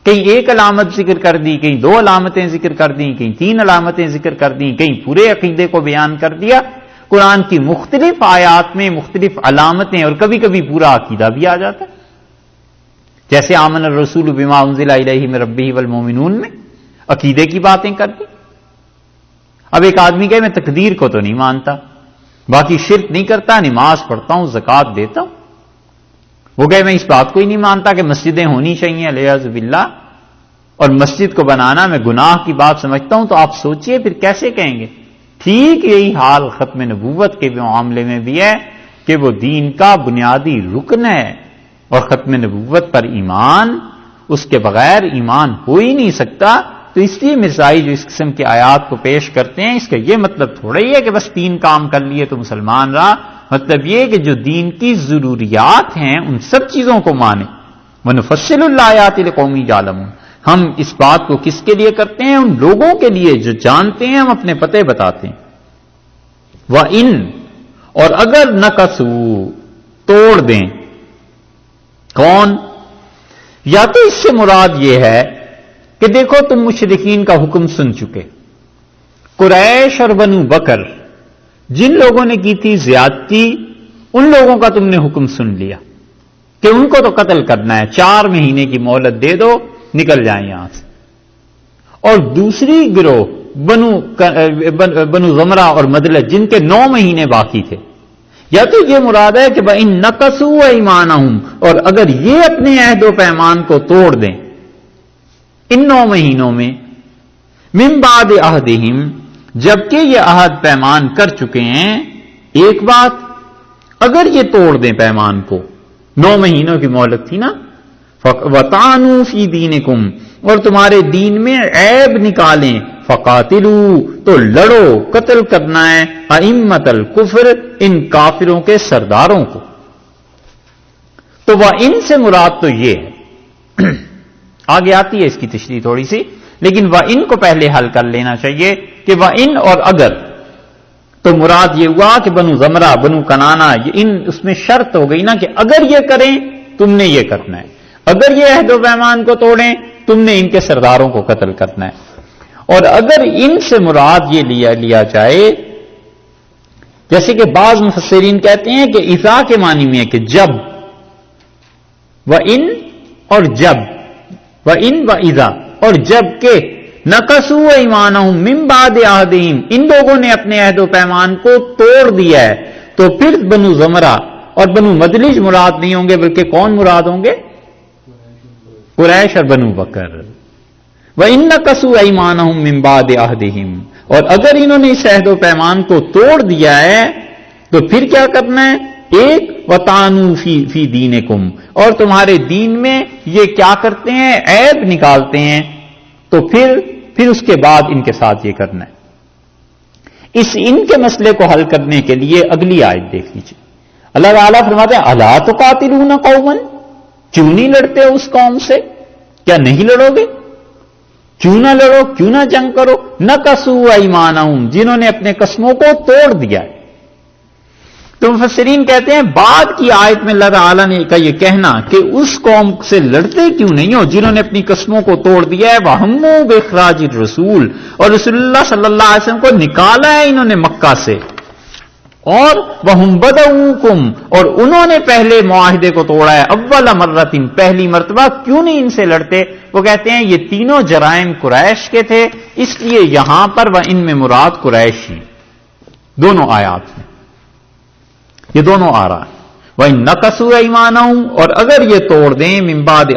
A: کہیں ایک علامت ذکر کر دی، کہیں دو علامتیں ذکر کر دیں، کہیں تین علامتیں ذکر کر دیں، کہیں پورے عقیدے کو بیان کر دیا۔ قرآن کی مختلف آیات میں مختلف علامتیں اور کبھی کبھی پورا عقیدہ بھی آ جاتا ہے، جیسے آمن الرسول بما انزل الیہ من ربہ والمؤمنون میں عقیدے کی باتیں کر دی۔ اب ایک آدمی کہے میں تقدیر کو تو نہیں مانتا، باقی شرک نہیں کرتا، نماز پڑھتا ہوں، زکوٰۃ دیتا ہوں، وہ کہے میں اس بات کو ہی نہیں مانتا کہ مسجدیں ہونی چاہیے علیہ باللہ، اور مسجد کو بنانا میں گناہ کی بات سمجھتا ہوں، تو آپ سوچئے پھر کیسے کہیں گے؟ ٹھیک یہی حال ختم نبوت کے معاملے میں بھی ہے کہ وہ دین کا بنیادی رکن ہے، اور ختم نبوت پر ایمان، اس کے بغیر ایمان ہو ہی نہیں سکتا۔ تو اس لیے مرزائی جو اس قسم کی آیات کو پیش کرتے ہیں، اس کا یہ مطلب تھوڑا ہی ہے کہ بس 3 کام کر لیے تو مسلمان رہا، مطلب یہ کہ جو دین کی ضروریات ہیں ان سب چیزوں کو مانے۔ وَنُفَصِّلُ الْآيَاتِ لِقَوْمٍ يَعْلَمُونَ، ہم اس بات کو کس کے لیے کرتے ہیں؟ ان لوگوں کے لیے جو جانتے ہیں، ہم اپنے پتے بتاتے ہیں۔ وَإِن، اور اگر نَقَصُوا، توڑ دیں، کون؟ یا تو اس سے مراد یہ ہے کہ دیکھو تم مشرکین کا حکم سن چکے، قریش اور بنو بکر جن لوگوں نے کی تھی زیادتی، ان لوگوں کا تم نے حکم سن لیا کہ ان کو تو قتل کرنا ہے، 4 مہینے کی مہلت دے دو، نکل جائیں یہاں سے۔ اور دوسری گروہ بنو زمرہ اور مدلج جن کے 9 مہینے باقی تھے، یا تو یہ مراد ہے کہ بَإِن نَقَصُوا أَيْمَانَهُمْ، اور اگر یہ اپنے عہد و پیمان کو توڑ دیں ان 9 مہینوں میں، من بعد عہدہم، جبکہ یہ عہد پیمان کر چکے ہیں۔ ایک بات، اگر یہ توڑ دیں پیمان کو، 9 مہینوں کی مہلت تھی نا، وَطَعَنُوا فِي دِينِكُمْ، اور تمہارے دین میں عیب نکالیں، فَقَاتِلُوا، تو لڑو، قتل کرنا ہے، أَئِمَّةَ الْكُفْرِ، ان کافروں کے سرداروں کو۔ تو وہ ان سے مراد تو یہ ہے، آگے آتی ہے اس کی تشریح تھوڑی سی، لیکن وہ ان کو پہلے حل کر لینا چاہیے کہ وہ ان اور اگر، تو مراد یہ ہوا کہ بنو زمرہ، بنو کنانا، ان اس میں شرط ہو گئی نا کہ اگر یہ کریں تم نے یہ کرنا ہے، اگر یہ عہد و پیمان کو توڑیں تم نے ان کے سرداروں کو قتل کرنا ہے۔ اور اگر ان سے مراد یہ لیا جائے، جیسے کہ بعض مفسرین کہتے ہیں کہ اذا کے معنی میں ہے کہ جب، وہ ان اور جب، وہ ان و اذا، اور جب کہ نقصوا ایمانہم من بعد عہدہم، ان لوگوں نے اپنے عہد و پیمان کو توڑ دیا ہے، تو پھر بنو زمرہ اور بنو مدلج مراد نہیں ہوں گے، بلکہ کون مراد ہوں گے؟ قریش اور بنو بکر۔ وَإِن نَقَصُوا أَيْمَانَهُم مِّن بَعْدِ عَهْدِهِمْ، اور اگر انہوں نے اس عہد و پیمان کو توڑ دیا ہے تو پھر کیا کرنا ہے؟ ایک، وَطَعَنُوا فِي دِينِكُمْ، اور تمہارے دین میں یہ کیا کرتے ہیں؟ عیب نکالتے ہیں، تو پھر اس کے بعد ان کے ساتھ یہ کرنا ہے۔ اس ان کے مسئلے کو حل کرنے کے لیے اگلی آیت دیکھ لیجیے، اللہ تعالیٰ فرماتے ہیں اَلَا تُقَاتِلُونَ قَوْمًا، کیوں نہیں لڑتے ہو اس قوم سے؟ کیا نہیں لڑو گے؟ کیوں نہ لڑو، کیوں نہ جنگ کرو؟ نَقَصُوا أَيْمَانَهُمْ، جنہوں نے اپنے قسموں کو توڑ دیا ہے۔ تو مفسرین کہتے ہیں بعد کی آیت میں اللہ تعالیٰ نے کا یہ کہنا کہ اس قوم سے لڑتے کیوں نہیں ہو جنہوں نے اپنی قسموں کو توڑ دیا ہے، وَهَمُّوا بِإِخْرَاجِ الرَّسُولِ، اور رسول اللہ صلی اللہ علیہ وسلم کو نکالا ہے انہوں نے مکہ سے، اور وَهُمْ بَدَؤُوكُمْ، اور انہوں نے پہلے معاہدے کو توڑا ہے، اول مرتين، پہلی مرتبہ، کیوں نہیں ان سے لڑتے؟ وہ کہتے ہیں یہ تینوں جرائم قریش کے تھے، اس لیے یہاں پر ان میں مراد قریش ہی، دونوں آیات میں یہ دونوں آ رہا ہے۔ وَإِن نَقَصُوا أَيْمَانَهُمْ، اور اگر یہ توڑ دیں من بعد،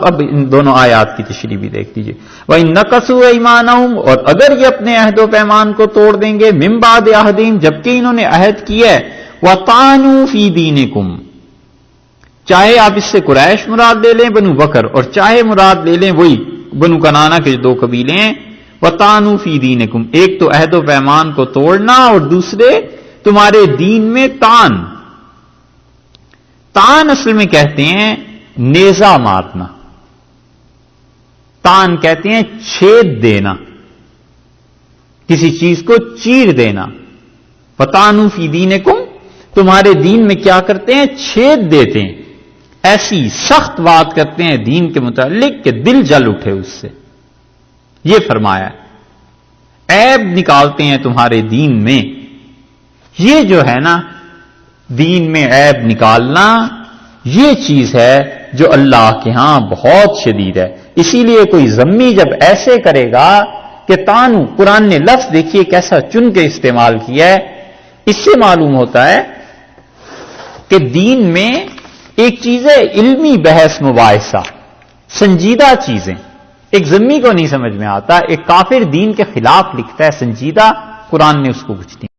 A: اب ان دونوں آیات کی تشریح بھی دیکھ لیجیے۔ وَإِن نَقَصُوا أَيْمَانَهُمْ، اور اگر یہ اپنے عہد و پیمان کو توڑ دیں گے، من بعد عہدہم، جبکہ انہوں نے عہد کیا ہے، وَطَعَنُوا فِي دِينِكُمْ، چاہے آپ اس سے قریش مراد لے لیں بنو بکر، اور چاہے مراد لے لیں وہی بنو کنانا کے جو دو قبیلے ہیں، وَطَعَنُوا فِي دِينِكُمْ، ایک تو عہد و پیمان کو توڑنا اور دوسرے تمہارے دین میں تان اصل میں کہتے ہیں نیزہ مارنا، تان کہتے ہیں چھید دینا، کسی چیز کو چیر دینا۔ وَطَعَنُوا فِي دِينِكُمْ، تمہارے دین میں کیا کرتے ہیں؟ چھید دیتے ہیں، ایسی سخت بات کرتے ہیں دین کے متعلق کہ دل جل اٹھے اس سے۔ یہ فرمایا عیب نکالتے ہیں تمہارے دین میں۔ یہ جو ہے نا دین میں عیب نکالنا، یہ چیز ہے جو اللہ کے ہاں بہت شدید ہے۔ اسی لیے کوئی ذمی جب ایسے کرے گا کہ تانو، قرآن نے لفظ دیکھیے کیسا چن کے استعمال کیا ہے، اس سے معلوم ہوتا ہے کہ دین میں ایک چیز ہے علمی بحث مباحثہ، سنجیدہ چیزیں، ایک ذمی کو نہیں سمجھ میں آتا، ایک کافر دین کے خلاف لکھتا ہے سنجیدہ، قرآن نے اس کو کچھ نہیں